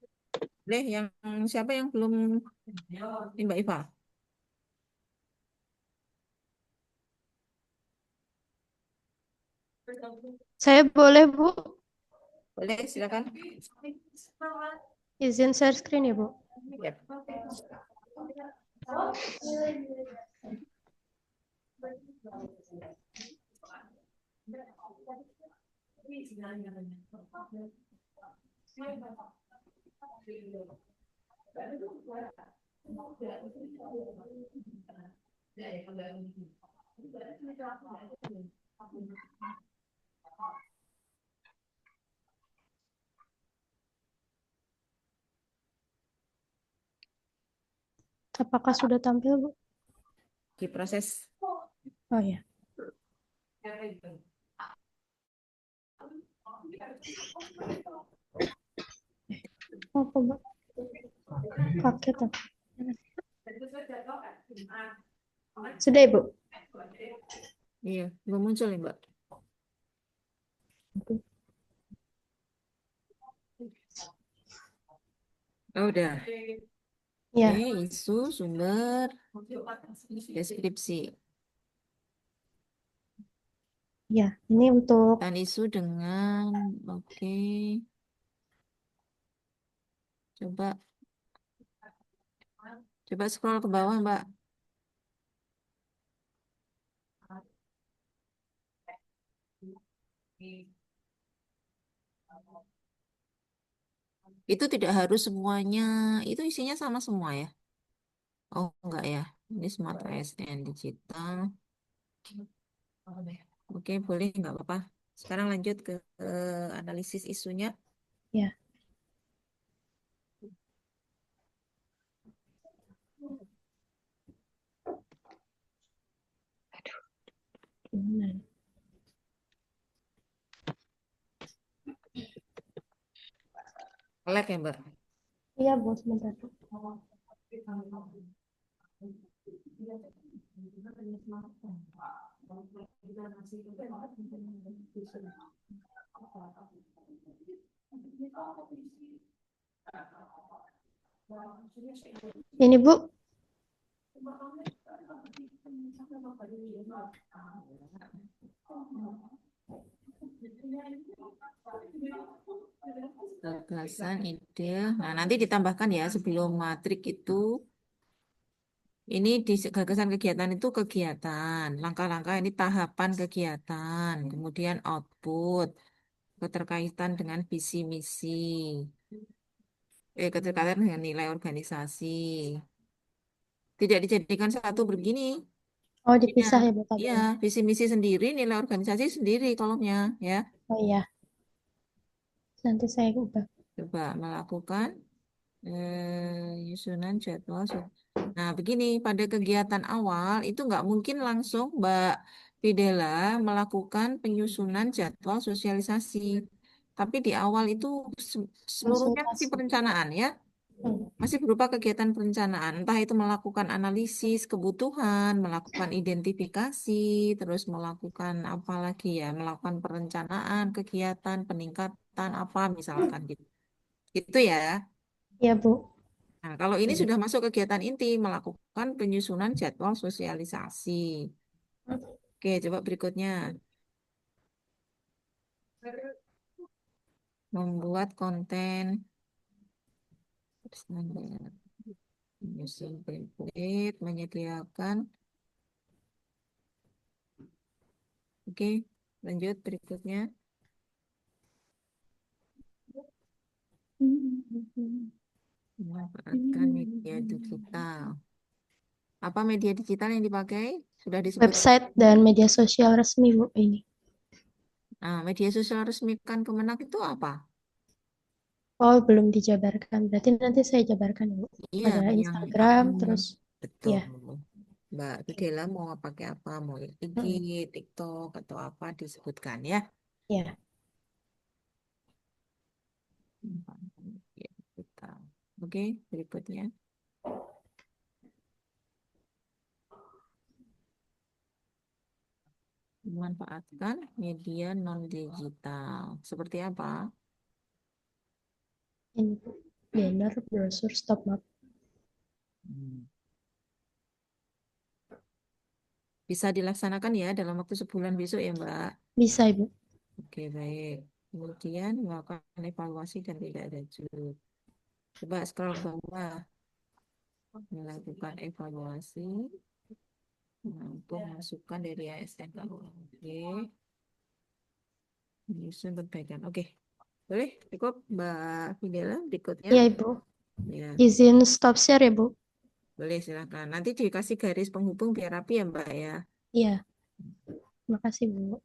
Deh, yang siapa yang belum? Ini Mbak Iva. Saya boleh, Bu, Boleh, silakan. izin share screen ya, Bu. Yap. Apakah sudah tampil, Bu? Diproses. Oh ya. Apa, Bu? Paket apa? Sudah, Ibu? Iya, belum muncul ya, Mbak. Oh, udah. Ya, Oke, isu, sumber, deskripsi. ya. Ini untuk Dan isu dengan, oke. Coba scroll ke bawah, Mbak. Itu tidak harus semuanya, itu isinya sama semua ya? Oh, enggak ya. Ini Smart ASN Digital. Oke, boleh, enggak apa-apa. Sekarang lanjut ke analisis isunya. ya. Gimana? Lag ya, Mbak? Iya, Bu, sebentar. Ini, Bu. Gagasan, ide. Nah, nanti ditambahkan ya sebelum matrik itu. Ini di gagasan kegiatan itu kegiatan. Langkah-langkah ini tahapan kegiatan. Kemudian output. Keterkaitan dengan visi misi. Keterkaitan dengan nilai organisasi. Tidak dijadikan satu begini. Oh, Iya, dipisah ya, Bu, iya, tabelnya. visi misi sendiri, nilai organisasi sendiri kolomnya, ya. Oh iya. Nanti saya ubah. Coba melakukan nyusunan jadwal. Nah, begini, pada kegiatan awal itu nggak mungkin langsung Mbak Fidela melakukan penyusunan jadwal sosialisasi. Tapi di awal itu seluruhnya masih Konsultasi. perencanaan ya. Oh, Masih berupa kegiatan perencanaan, entah itu melakukan analisis kebutuhan, melakukan identifikasi, terus melakukan apa lagi ya, melakukan perencanaan, kegiatan, peningkatan apa misalkan gitu. Itu ya. iya, Bu. Nah, kalau ini sudah masuk kegiatan inti, melakukan penyusunan jadwal sosialisasi. Oke, coba berikutnya. Membuat konten standar, menyusun template, menyediakan. Oke, lanjut berikutnya. Memanfaatkan media digital. Apa media digital yang dipakai? Sudah disebut. Website dan media sosial resmi, Bu, ini. Nah, media sosial resmi kan Kemenak itu apa? Oh, belum dijabarkan. Berarti nanti saya jabarkan, Bu. Iya, Ada yang Instagram, terus betul. ya, Mbak Videla mau pakai apa? Mau IG, TikTok atau apa disebutkan ya? ya. Ya, digital. Oke, berikutnya. Memanfaatkan media non-digital. Seperti apa? Ini, Bu. Banner, brosur, stop map. Bisa dilaksanakan ya dalam waktu sebulan besok ya, Mbak. Bisa, Ibu. Oke, baik. Kemudian melakukan evaluasi dan tidak lanjut. Coba scroll bawah. Melakukan evaluasi. Menampung masukan dari ASN. Oke. Menyusun perbaikan. Oke. Boleh cukup Mbak Videla berikutnya? Iya, Ibu. Ya, Izin stop share ya, Bu. boleh silakan. Nanti dikasih garis penghubung biar rapi ya, Mbak ya. Iya. Makasih, Bu.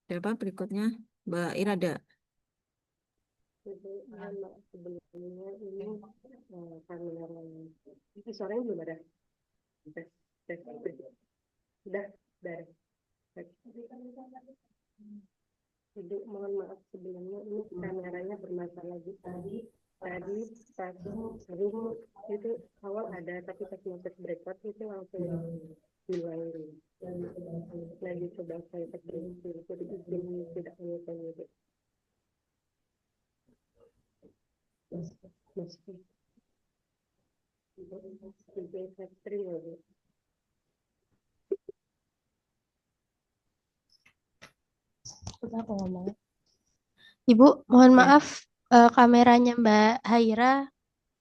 Siapa berikutnya? Mbak Irada. Sebelumnya ini kamera ini suaranya belum ada. Tes, tes. Udah, dari. Ibu, mohon maaf sebelumnya ini kameranya bermasalah tadi pas Zoom itu awal ada tapi pas masuk breakout itu langsung hilang. Lagi coba saya perbaiki jadi izin tidak menyukai itu. Masuk. Izin factory ya, Bu. Udah aku ngomong. Ibu, mohon Ya. maaf, kameranya Mbak Haira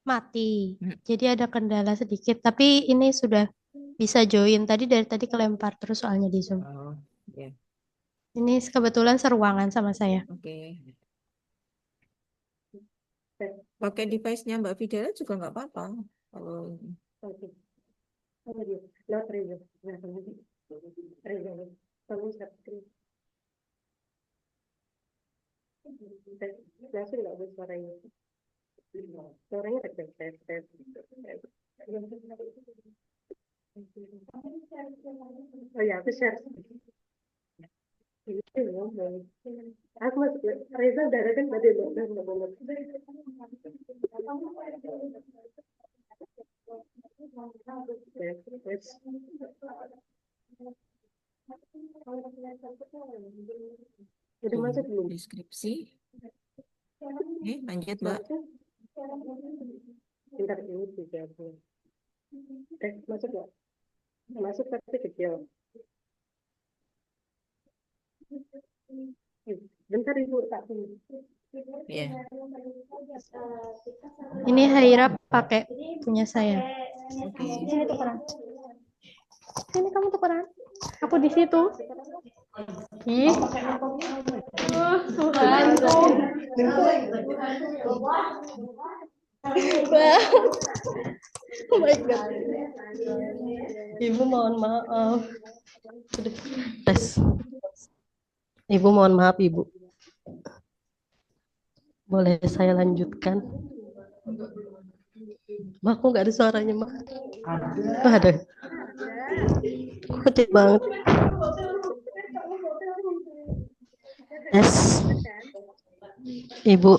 mati. Jadi ada kendala sedikit, tapi ini sudah bisa join. Tadi dari tadi kelempar terus soalnya di Zoom. Oh, ya. Ini kebetulan seruangan sama saya. Oke. Pakai device-nya Mbak Videla juga nggak apa-apa. Kalau Oke. Apa dia? Lewat Reza. Nah, Reza. Kamu subscribe. Langsung nggak ada suaranya. Suaranya tes. Oh ya, aku share. Ini ngomong. Aku masuk Reza udah ada kan tadi udah ngomong. Udah masuk belum? Deskripsi. Oke, lanjut Mbak. Bentar ini juga. Masuk nggak? Masuk tapi kecil. Bentar Ibu, tak tunggu. Iya. Ini Haira pakai punya saya. Oke. Sini tukeran. Sini kamu tukeran. Aku di situ. Ih. Tuhanku. Oh my God. Ibu mohon maaf. Tes. Ibu mohon maaf, Ibu. Boleh saya lanjutkan? Ma, aku nggak ada suaranya, Ma. Oh, ada. Kocak banget. Tes. Ibu.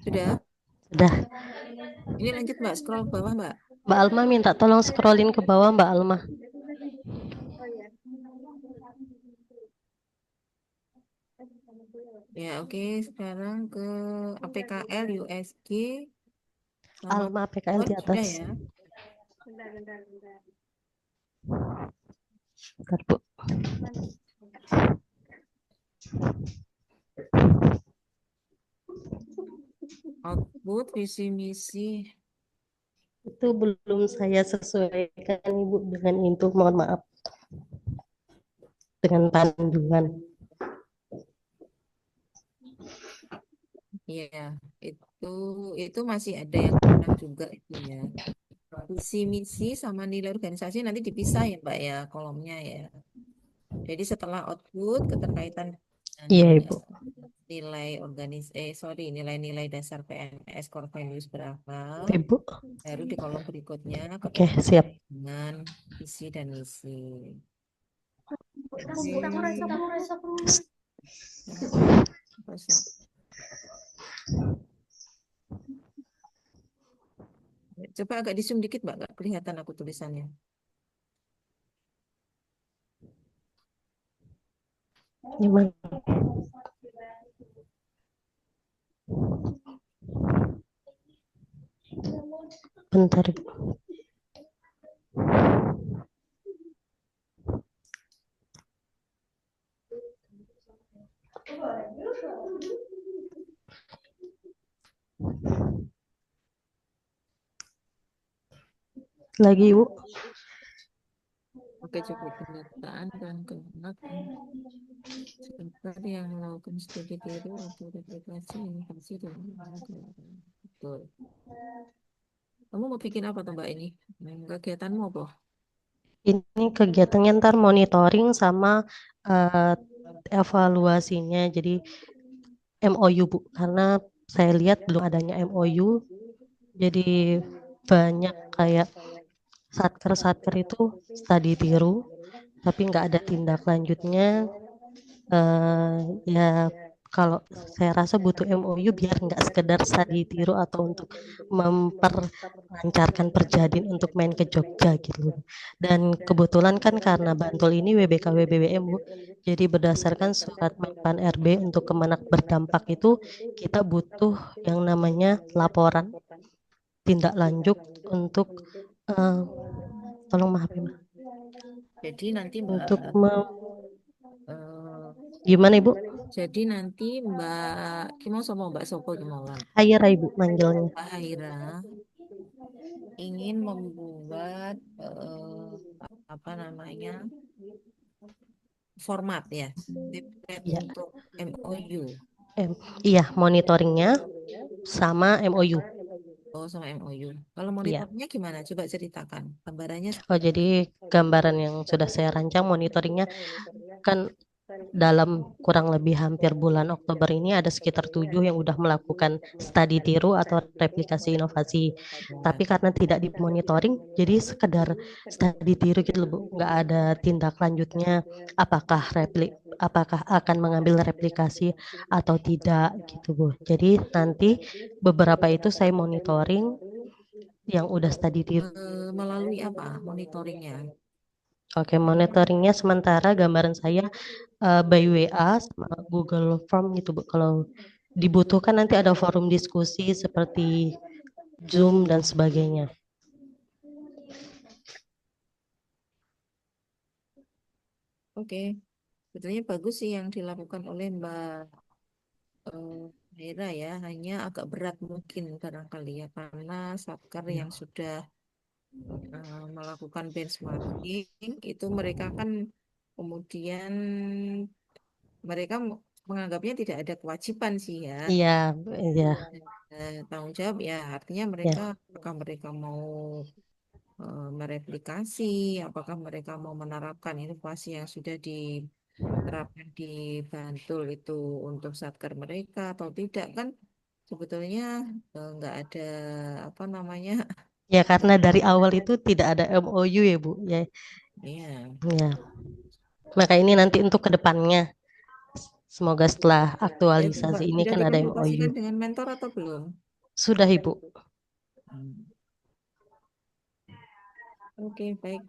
Sudah? Sudah. Ini lanjut Mbak, scroll bawah Mbak. Mbak Alma minta tolong scrollin ke bawah, Mbak Alma. Ya, oke. Sekarang ke APKL USG. Alma APKL di Sudah atas. ya. Bentar, bentar, bentar. Bentar, Bu. Output visi misi. Itu belum saya sesuaikan Ibu dengan itu, mohon maaf, dengan panduan. Ya, itu masih ada yang kurang juga itu ya. Visi misi sama nilai organisasi nanti dipisah ya Mbak ya kolomnya ya. Jadi setelah output keterkaitan dengan Iya Ibu. nilai dasar PNS core values berapa, Ibu. baru di kolom berikutnya Oke, siap. dengan visi dan misi. Coba agak di zoom dikit Mbak, nggak kelihatan aku tulisannya. Gimana? Bentar Ibu. Lagi Ibu. Oke, coba pendataan dan kemunakan. Seperti yang melakukan studi tiru atau replikasi, inovasi dan betul. Kamu mau bikin apa tuh Mbak ini? Kegiatanmu apa? Ini kegiatannya ntar monitoring sama evaluasinya. Jadi MOU Bu, karena saya lihat belum adanya MOU. Jadi banyak kayak satker itu studi tiru, tapi nggak ada tindak lanjutnya. Ya kalau saya rasa butuh MOU biar nggak sekedar studi tiru atau untuk memperlancarkan Perjadin untuk main ke Jogja gitu. Dan kebetulan kan karena Bantul ini WBK WBBM Bu, jadi berdasarkan surat Menpan RB untuk Kemenak berdampak itu kita butuh yang namanya laporan tindak lanjut untuk tolong maaf ya Mbak. Jadi nanti Mbak Untuk gimana Ibu? Jadi nanti Mbak Kimo sama Mbak Sopo Kimolan. Haira Ibu manggilnya. Mbak Haira ingin membuat apa namanya format ya, Ya. untuk MOU. Iya, monitoringnya sama MOU. Oh, sama MOU. Kalau monitornya gimana? Coba ceritakan gambarannya. Oh, jadi gambaran yang sudah saya rancang monitoringnya kan dalam kurang lebih hampir bulan Oktober ini ada sekitar 7 yang udah melakukan studi tiru atau replikasi inovasi. Tapi karena tidak dimonitoring, jadi sekedar studi tiru gitu loh Bu, nggak ada tindak lanjutnya. Apakah akan mengambil replikasi atau tidak gitu Bu. Jadi nanti beberapa itu saya monitoring yang udah studi tiru. Melalui apa monitoringnya? Oke, monitoringnya sementara gambaran saya by WA sama Google Form gitu Bu. Kalau dibutuhkan nanti ada forum diskusi seperti Zoom dan sebagainya. Oke, sebetulnya bagus sih yang dilakukan oleh Mbak Hera ya, hanya agak berat mungkin barangkali ya karena satker yang sudah melakukan benchmarking itu mereka kan kemudian mereka menganggapnya tidak ada kewajiban sih ya. Iya, iya. Tanggung jawab ya, artinya mereka apakah mereka mau mereplikasi, apakah mereka mau menerapkan inovasi yang sudah diterapkan di Bantul itu untuk satker mereka atau tidak kan sebetulnya nggak ada apa namanya. Ya karena dari awal itu tidak ada MOU ya Bu ya. Iya. Ya. Maka ini nanti untuk kedepannya semoga setelah aktualisasi ini Sudah kan ada MOU. dikonsultasikan dengan mentor atau belum? Sudah Ibu. Oke, baik.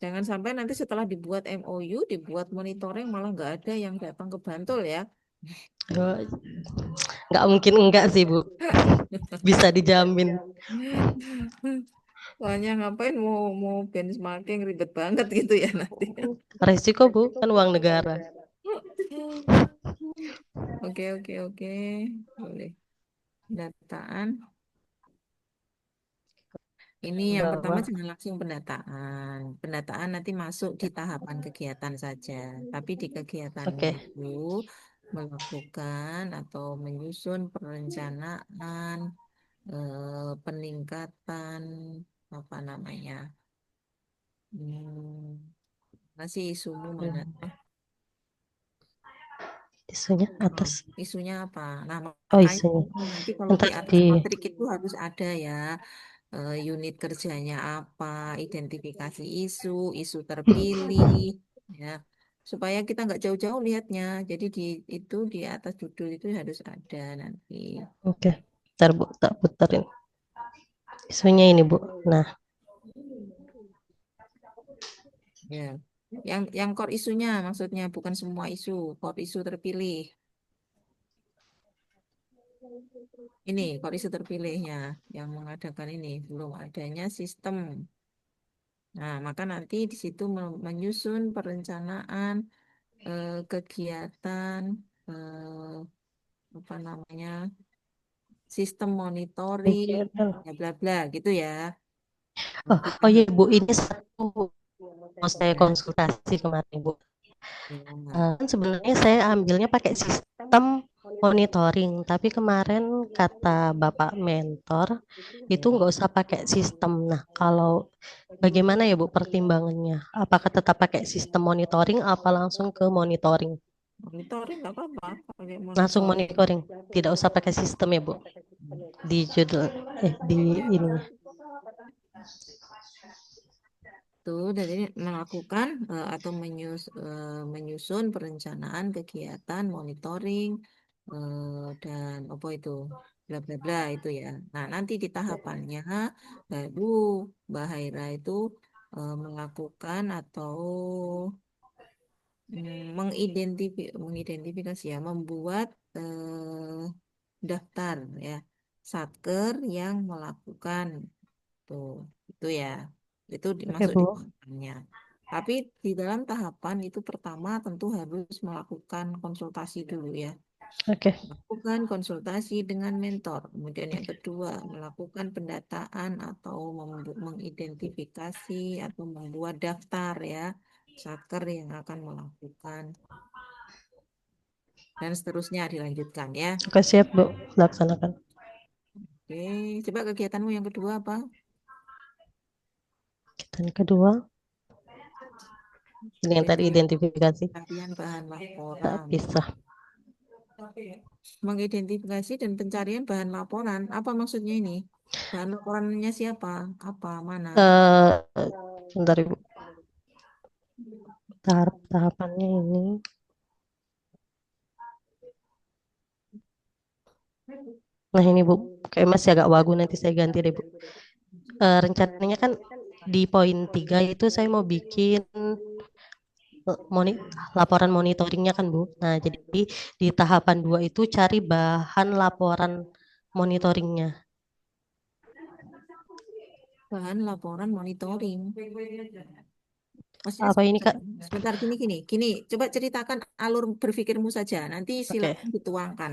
Jangan sampai nanti setelah dibuat MOU, dibuat monitoring malah nggak ada yang datang ke Bantul ya. Nggak mungkin enggak sih, Bu. Bisa dijamin. Soalnya ngapain mau mau benchmarking ribet banget gitu ya nanti. Resiko, Bu, kan uang negara. Oke, oke, oke. Boleh. Pendataan. Ini yang pertama Bawah. jangan langsung pendataan. Pendataan nanti masuk di tahapan kegiatan saja. Tapi di kegiatanmu Oke. itu melakukan atau menyusun perencanaan, peningkatan, apa namanya? Masih isumu mana? Isunya atas. Isunya apa? Nah, Oh, makanya isunya. nanti kalau Yang di atas tadi. matrik itu harus ada ya, unit kerjanya apa, identifikasi isu, isu terpilih, ya, supaya kita nggak jauh-jauh lihatnya. Jadi itu di atas judul itu harus ada nanti. Oke. Ntar, Bu, tak puterin. Isunya ini, Bu. Nah, Ya, yang core isunya maksudnya bukan semua isu, core isu terpilih. Ini core isu terpilihnya yang mengadakan ini belum adanya sistem. Nah, maka nanti di situ menyusun perencanaan, kegiatan, apa namanya, sistem monitoring, kegiatan. ya bla bla gitu ya. Oh, Nanti oh iya, tahap Bu. Ini satu mau saya ya. konsultasi kemarin, Bu. Ya. Kan sebenarnya saya ambilnya pakai sistem monitoring, tapi kemarin kata Bapak mentor itu nggak usah pakai sistem. Nah, kalau bagaimana ya Bu pertimbangannya? Apakah tetap pakai sistem monitoring apa langsung ke monitoring? Monitoring nggak apa-apa, pakai Langsung monitoring. monitoring, tidak usah pakai sistem ya Bu di judul di ini. Tuh, dan ini melakukan atau menyusun perencanaan kegiatan monitoring, dan apa itu bla bla bla itu ya. Nah, nanti di tahapannya baru Mbak Haira itu melakukan atau mengidentifikasi ya, membuat daftar ya satker yang melakukan tuh itu ya, itu Oke masuk di Bu. tahapannya. Tapi di dalam tahapan itu pertama tentu harus melakukan konsultasi dulu ya. Oke. Melakukan konsultasi dengan mentor. Kemudian yang kedua, melakukan pendataan atau mengidentifikasi atau membuat daftar ya satker yang akan melakukan, dan seterusnya dilanjutkan ya. Oke siap Bu, laksanakan. Oke, coba kegiatanmu yang kedua apa? Dan kedua, ini yang tadi identifikasi. Pencarian bahan Tak laporan. bisa. Mengidentifikasi dan pencarian bahan laporan. Apa maksudnya ini? Bahan laporannya siapa? Apa? Mana? Bentar Ibu. Tahapannya ini. Nah ini Bu, kayak masih agak wagu, nanti saya ganti deh Bu. Rencananya kan di poin 3 itu saya mau bikin laporan monitoringnya kan Bu. Nah jadi di tahapan 2 itu cari bahan laporan monitoringnya. Bahan laporan monitoring. Maksudnya Apa ini Kak? sebentar, gini. Coba ceritakan alur berpikirmu saja. Nanti Oke. silakan dituangkan.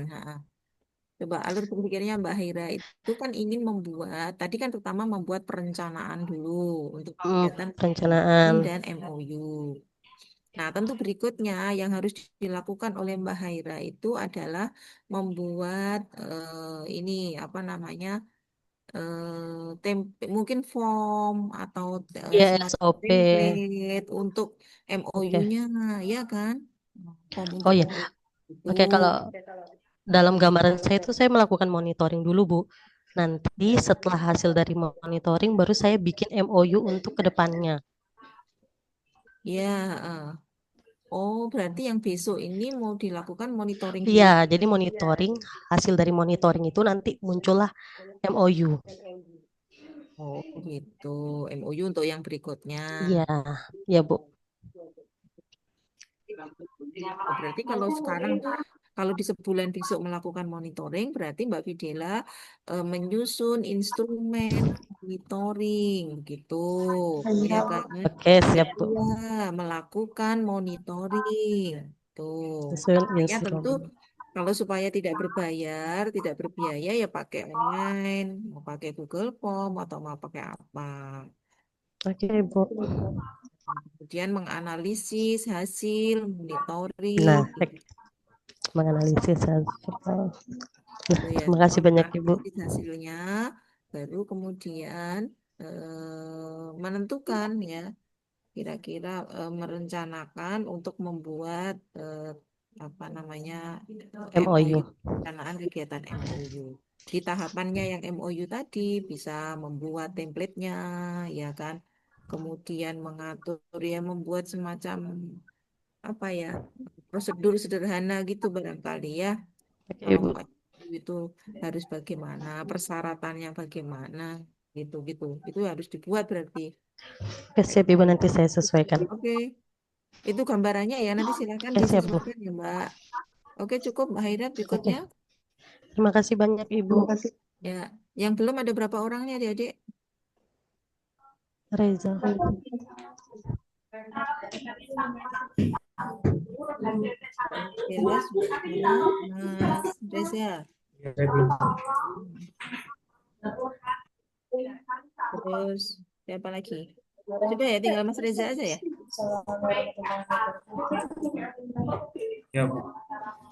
Coba alur berpikirnya Mbak Haira itu kan ingin membuat, tadi kan pertama membuat perencanaan dulu untuk kegiatan Perencanaan. dan MOU. Nah, tentu berikutnya yang harus dilakukan oleh Mbak Haira itu adalah membuat ini apa namanya, mungkin form atau Ya semacam SOP. template untuk Oke. MOU-nya, ya kan? Form Oh untuk ya. MOU itu. Oke, kalau dalam gambaran saya itu saya melakukan monitoring dulu Bu. Nanti setelah hasil dari monitoring baru saya bikin MOU untuk kedepannya. Ya, oh berarti yang besok ini mau dilakukan monitoring dulu. Iya, jadi monitoring, hasil dari monitoring itu nanti muncullah MOU. Oh gitu, MOU untuk yang berikutnya. Iya, ya Bu. Oh, berarti kalau sekarang Kalau di sebulan besok melakukan monitoring, berarti Mbak Videla menyusun instrumen monitoring, gitu, ya kan? Oke, siap Bu. Kedua, melakukan monitoring, tuh. Sesuai Ya tentu instrumen. kalau supaya tidak berbayar, tidak berbiaya ya pakai online, mau pakai Google Form atau mau pakai apa. Oke, Bu. Kemudian menganalisis hasil monitoring, Nah, gitu menganalisis hasil. ya. Terima kasih Setelah banyak Ibu. menganalisis hasilnya, baru kemudian menentukan ya, kira-kira merencanakan untuk membuat apa namanya MOU, MOU. perencanaan kegiatan MOU. Di tahapannya yang MOU tadi bisa membuat template-nya, ya kan? Kemudian mengatur ya, membuat semacam apa ya, prosedur sederhana gitu barangkali ya. Oke, Kalau Ibu. mau MOU itu harus bagaimana, persyaratannya bagaimana, gitu-gitu. Itu harus dibuat berarti. Oke, siap Ibu, nanti saya sesuaikan. Oke. Itu gambarannya ya, nanti silakan Oke, siap Bu. disesuaikan ya Mbak. Oke, cukup Mbak Haida Oke. berikutnya. Terima kasih banyak Ibu. Ya, yang belum ada berapa orangnya adik-adik? Reza. Beres, mana Mas Reza? Ya, saya belum. Terus siapa lagi? Sudah ya, tinggal Mas Reza aja ya? Ya, Bu.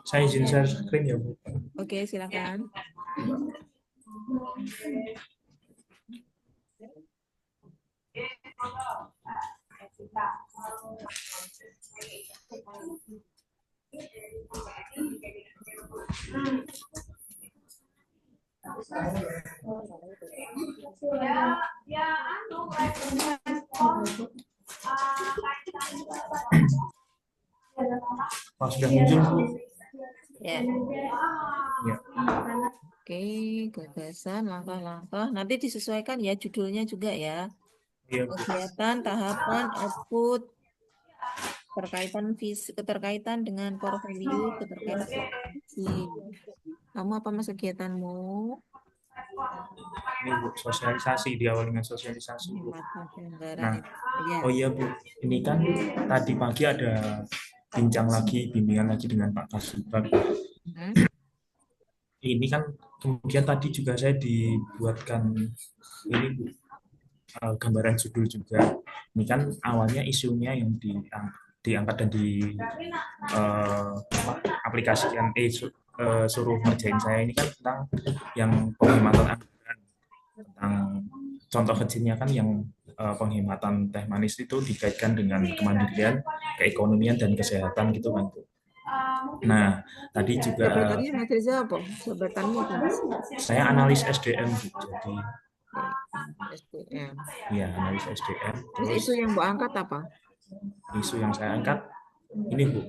Saya izin share screen ya, Bu. Oke, silakan. Pas sudah muncul, Bu. Ya. Ya. Oke, gagasan, langkah-langkah. Nanti disesuaikan ya judulnya juga ya. Iya, Bu. Kegiatan, tahapan, output, keterkaitan dengan core value, keterkaitan visi. Kamu apa mas kegiatanmu? Ini Bu, sosialisasi, diawali dengan sosialisasi, Bu. Nah, Ya. oh iya Bu, ini kan tadi pagi ada bimbingan lagi dengan Pak Kasubag. Ini kan kemudian tadi juga saya dibuatkan ini Bu, gambaran judul juga. Ini kan awalnya isunya yang diangkat dan aplikasikan suruh ngerjain saya ini kan tentang yang penghematan anggaran, tentang contoh kecilnya kan yang penghematan teh manis itu dikaitkan dengan kemandirian, keekonomian dan kesehatan gitu kan Bu. Nah, tadi juga Jabatannya Mas Reza apa? Jabatanmu apa Mas? Saya analis SDM Bu. Jadi SDM. Iya, analis SDM. Terus Terus isu yang Bu angkat apa? isu yang saya angkat ini Bu,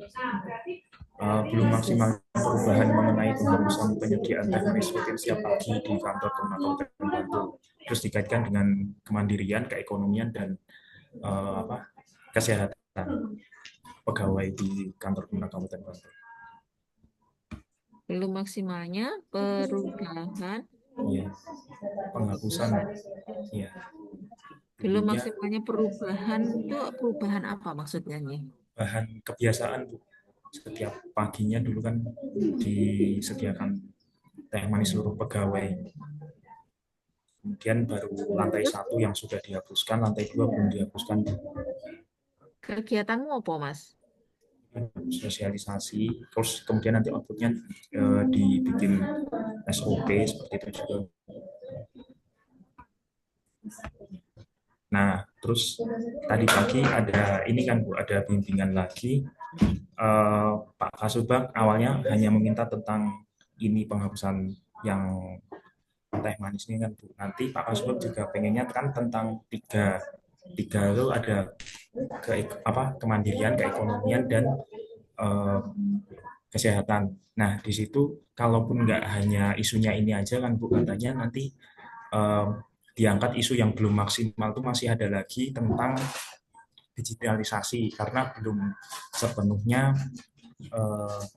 belum maksimal perubahan mengenai penghapusan penyediaan teh manis rutin setiap pagi di kantor Kabupaten Bantul. Terus dikaitkan dengan kemandirian, keekonomian dan kesehatan pegawai di kantor Kabupaten Bantul. Belum maksimalnya perubahan. Iya, penghapusan. Iya. Belum maksimalnya perubahan itu perubahan apa maksudnya nih? Bahan kebiasaan Bu. Setiap paginya dulu kan disediakan teh manis seluruh pegawai. Kemudian baru lantai 1 yang sudah dihapuskan, lantai 2 belum dihapuskan. Kegiatanmu apa Mas? Sosialisasi, terus kemudian nanti outputnya dibikin SOP seperti itu juga. Nah, terus tadi pagi ada ini kan Bu, ada bimbingan lagi. Pak Kasubag awalnya hanya meminta tentang ini penghapusan yang teh manis ini kan Bu. Nanti Pak Kasubag juga pengennya kan tentang tiga itu ada kemandirian, keekonomian dan kesehatan. Nah, di situ kalaupun nggak hanya isunya ini aja kan Bu, katanya nanti diangkat isu yang belum maksimal itu masih ada lagi tentang digitalisasi karena belum sepenuhnya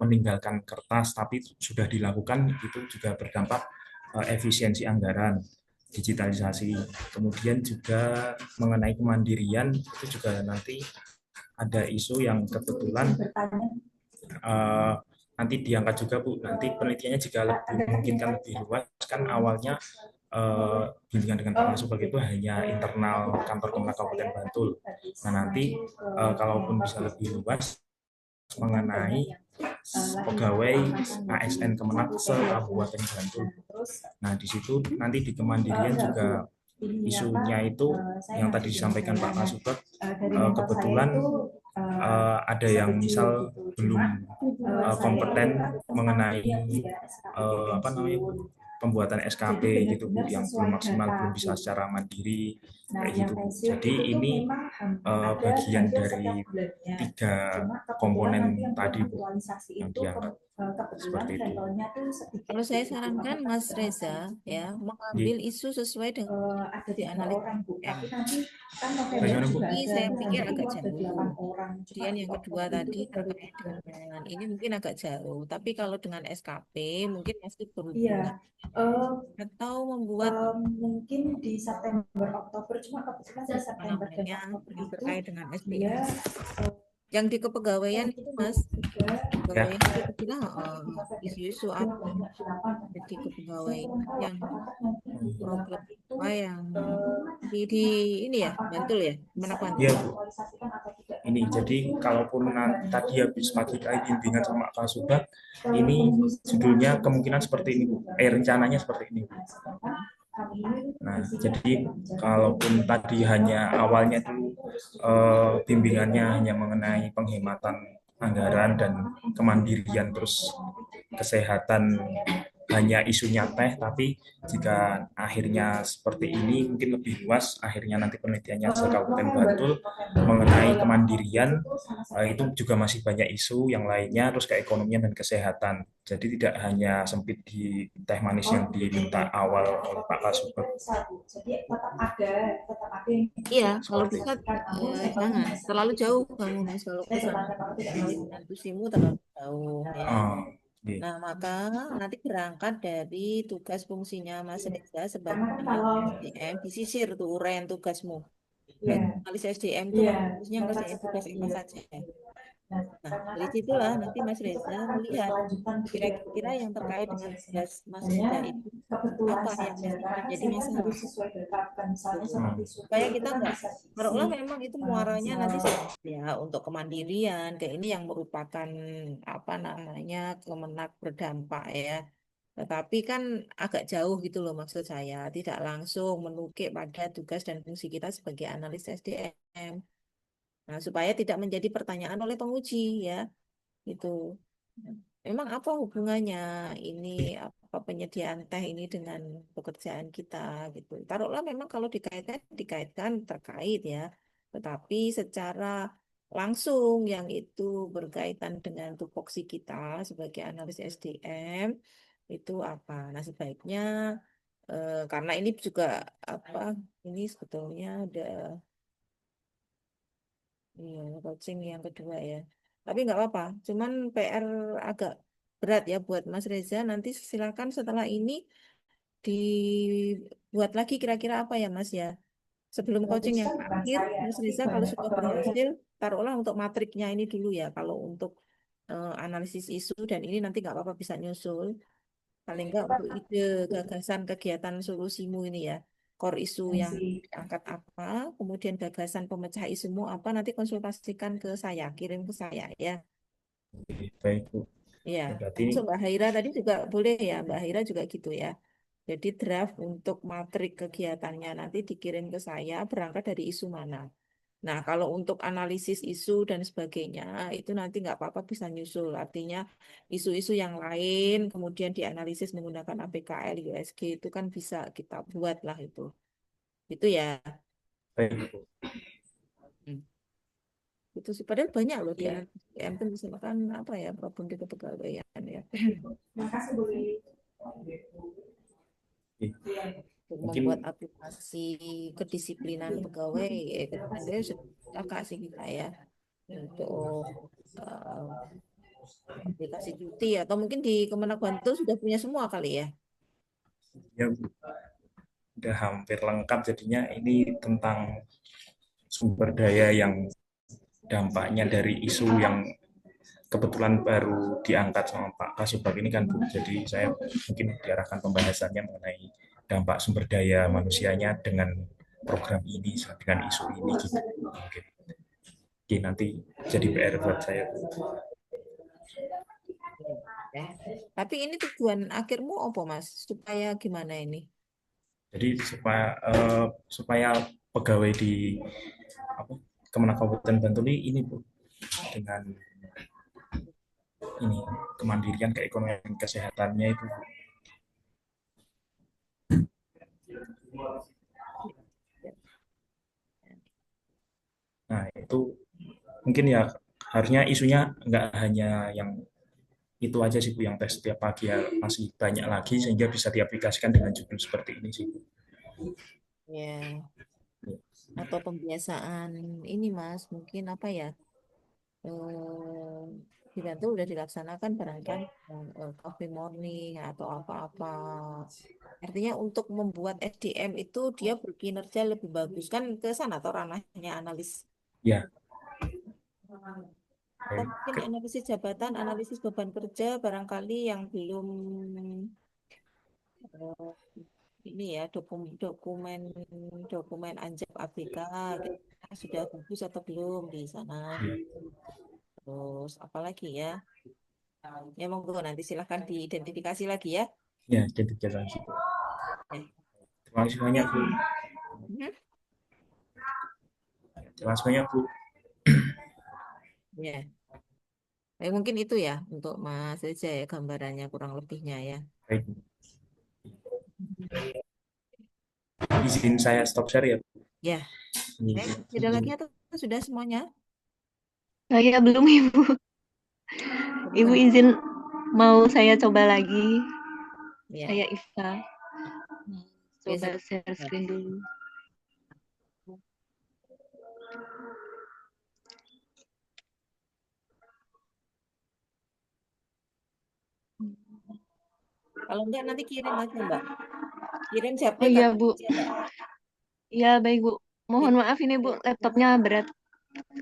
meninggalkan kertas, tapi sudah dilakukan, itu juga berdampak efisiensi anggaran, digitalisasi. Kemudian juga mengenai kemandirian, itu juga nanti ada isu yang kebetulan nanti diangkat juga Bu. Nanti penelitiannya jika lebih memungkinkan lebih luas, kan awalnya bimbingan dengan Pak Masubag itu hanya internal kantor Kemenak Kabupaten Bantul. Nah nanti kalaupun bisa lebih luas mengenai pegawai ASN Kemenak se-Kabupaten Bantul. Nah di situ nanti di kemandirian juga isunya itu yang tadi disampaikan Pak Masubag, kebetulan ada yang misal belum kompeten mengenai apa namanya pembuatan SKP gitu Bu, yang belum maksimal, belum bisa secara mandiri kayak gitu Bu. Jadi ini bagian dari 3 komponen tadi Bu yang diangkat seperti itu. Kalau saya sarankan Mas Reza ya mengambil isu sesuai dengan di analisis M. Bagaimana Bu? Ini saya pikir agak jauh. Kemudian yang kedua tadi terkait dengan ini mungkin agak jauh. Tapi kalau dengan SKP mungkin masih berhubungan. Atau membuat mungkin di September Oktober, cuma kebetulan di September dan yang Oktober terkait itu dengan dia SDM. Yang di kepegawaian itu Mas, kepegawaian itu bilang isu-isu apa? Jadi kepegawaian yang problem apa yang di ini ya Bantul ya, mana Bantul? Iya Bu. Ini jadi kalaupun nanti tadi habis pagi kali bimbingan sama Pak Subag, ini judulnya kemungkinan seperti ini Bu. Rencananya seperti ini Bu. Nah, jadi kalaupun tadi hanya awalnya dulu bimbingannya hanya mengenai penghematan anggaran dan kemandirian, terus kesehatan hanya isunya teh, tapi jika akhirnya seperti ini mungkin lebih luas, akhirnya nanti penelitiannya se Kabupaten Bantul mengenai kemandirian, itu juga masih banyak isu yang lainnya, terus keekonomian dan kesehatan. Jadi tidak hanya sempit di teh manis yang diminta awal oleh Pak Kasubag. Iya, kalau bisa jangan terlalu jauh kamu Mas, kalau ke sana dengan tusimu terlalu jauh ya. Nah, maka nanti berangkat dari tugas fungsinya Mas Reza sebagai analis SDM, disisir tuh uraian tugasmu. Analis SDM itu harusnya ngerjain tugas apa saja. Nah, dari situlah nanti Mas Reza melihat kira-kira yang terkait dengan tugas Mas Reza itu apa yang menjadi masalah. Supaya kita nggak, taruhlah memang itu muaranya nanti ya untuk kemandirian, kayak ini yang merupakan apa namanya Kemenak berdampak ya. Tetapi kan agak jauh gitu loh maksud saya, tidak langsung menukik pada tugas dan fungsi kita sebagai analis SDM. Nah, supaya tidak menjadi pertanyaan oleh penguji ya, itu. Memang apa hubungannya ini apa penyediaan teh ini dengan pekerjaan kita gitu. Taruhlah memang kalau dikaitkan terkait ya, tetapi secara langsung yang itu berkaitan dengan tupoksi kita sebagai analis SDM itu apa? Nah, sebaiknya karena ini juga apa? Ini sebetulnya ada iya, coaching yang kedua ya. Tapi nggak apa-apa. Cuman PR agak berat ya buat Mas Reza. Nanti silakan setelah ini dibuat lagi kira-kira apa ya Mas ya. Sebelum coaching yang akhir, Mas Reza kalau sudah berhasil, taruhlah untuk matriknya ini dulu ya. Kalau untuk analisis isu dan ini nanti nggak apa-apa bisa nyusul. Paling nggak untuk ide gagasan kegiatan solusimu ini ya. Core isu yang diangkat apa, kemudian gagasan pemecah isumu apa, nanti konsultasikan ke saya, kirim ke saya ya. Baik Bu. Ya, Berarti termasuk Mbak Haira tadi juga boleh ya, Mbak Haira juga gitu ya. Jadi draft untuk matrik kegiatannya nanti dikirim ke saya berangkat dari isu mana. Nah, kalau untuk analisis isu dan sebagainya, itu nanti nggak apa-apa bisa nyusul. Artinya isu-isu yang lain, kemudian dianalisis menggunakan APKL, USG, itu kan bisa kita buat lah itu. Itu ya. baik Bu. Itu sih. Padahal banyak loh di SDM itu misalkan apa ya, problem di kepegawaian ya. Makasih Bu. Untuk Mungkin membuat aplikasi kedisiplinan pegawai, kedisiplinan agak sih kita ya. Untuk aplikasi cuti atau mungkin di Kemenak Bantul sudah punya semua kali ya. Ya, udah hampir lengkap jadinya ini tentang sumber daya yang dampaknya dari isu yang kebetulan baru diangkat sama Pak Kasubag ini kan Bu. Jadi saya mungkin diarahkan pembahasannya mengenai dampak sumber daya manusianya dengan program ini, dengan isu ini gitu. Mungkin. Oke, nanti jadi PR buat saya Bu. Ya. Tapi ini tujuan akhirmu apa Mas? Supaya gimana ini? Jadi supaya pegawai di apa, Kemenak Kabupaten Bantul ini Bu, dengan ini kemandirian keekonomian kesehatannya itu. Nah itu mungkin ya harusnya isunya nggak hanya yang itu aja sih Bu, yang tes setiap pagi ya, masih banyak lagi sehingga bisa diaplikasikan dengan judul seperti ini sih Bu. Ya. Atau pembiasaan ini Mas, mungkin apa ya? Di Bantul udah dilaksanakan barangkali coffee morning atau apa-apa. Artinya untuk membuat SDM itu dia berkinerja lebih bagus kan ke sana atau ranahnya analis. Ya. Atau mungkin analisis jabatan, analisis beban kerja barangkali yang belum ini ya dokumen dokumen anjap ABK kita sudah bagus atau belum di sana. Terus apalagi ya? Ya monggo nanti silahkan diidentifikasi lagi ya. Ya, identifikasi. Terima kasih banyak Bu. Terima kasih banyak Bu. Ya. Mungkin itu ya untuk Mas Reza ya gambarannya kurang lebihnya ya. Baik. Izin saya stop share ya. Ya. Tidak lagi atau sudah semuanya? Saya belum Ibu. Ibu izin mau saya coba lagi. Ya. Saya Ifta. Coba share screen dulu. Kalau enggak nanti kirim aja Mbak. Kirim siapa? Oh iya Bu. Iya baik Bu. Mohon maaf ini Bu, laptopnya berat.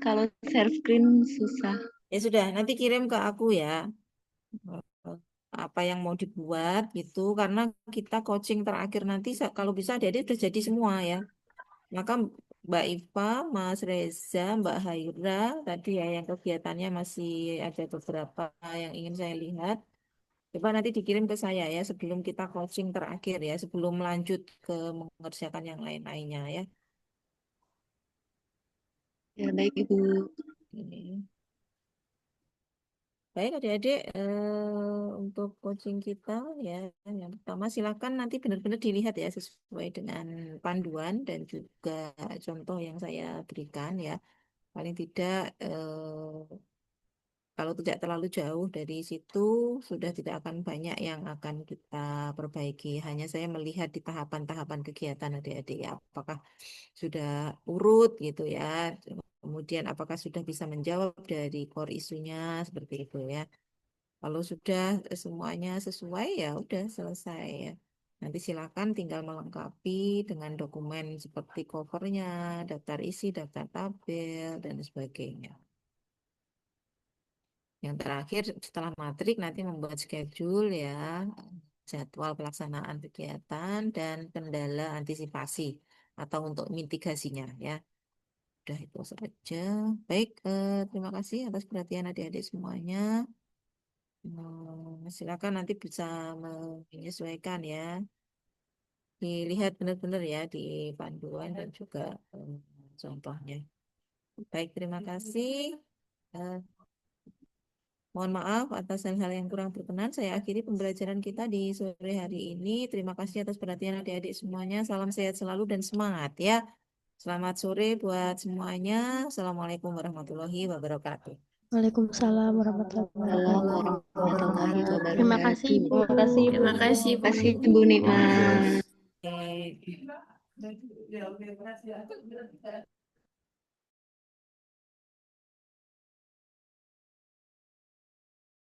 Kalau share screen susah. Ya sudah, nanti kirim ke aku ya. Apa yang mau dibuat gitu. Karena kita coaching terakhir nanti kalau bisa adik-adik sudah jadi semua ya. Maka Mbak Iva, Mas Reza, Mbak Haira, tadi ya yang kegiatannya masih ada beberapa yang ingin saya lihat. Coba nanti dikirim ke saya ya sebelum kita coaching terakhir ya, sebelum lanjut ke mengerjakan yang lain-lainnya ya. Ya baik Ibu. Baik adik-adik, untuk coaching kita ya, yang pertama silakan nanti benar-benar dilihat ya sesuai dengan panduan dan juga contoh yang saya berikan ya. Paling tidak kalau tidak terlalu jauh dari situ sudah tidak akan banyak yang akan kita perbaiki. Hanya saya melihat di tahapan-tahapan kegiatan adik-adik ya, apakah sudah urut gitu ya. Kemudian apakah sudah bisa menjawab dari core isunya seperti itu ya. Kalau sudah semuanya sesuai ya udah selesai ya. Nanti silakan tinggal melengkapi dengan dokumen seperti covernya, daftar isi, daftar tabel, dan sebagainya. Yang terakhir setelah matrik nanti membuat schedule ya, jadwal pelaksanaan kegiatan dan kendala antisipasi atau untuk mitigasinya ya. Udah itu saja. Baik, terima kasih atas perhatian adik-adik semuanya. Silakan nanti bisa menyesuaikan ya. Dilihat benar-benar ya di panduan dan juga contohnya. Baik, terima kasih. Mohon maaf atas hal-hal yang kurang berkenan. Saya akhiri pembelajaran kita di sore hari ini. Terima kasih atas perhatian adik-adik semuanya. Salam sehat selalu dan semangat ya. Selamat sore buat semuanya. Assalamualaikum warahmatullahi wabarakatuh. Waalaikumsalam warahmatullahi wabarakatuh. Terima kasih Ibu. Terima kasih Bu. Terima kasih Bu Nikmat. Oke.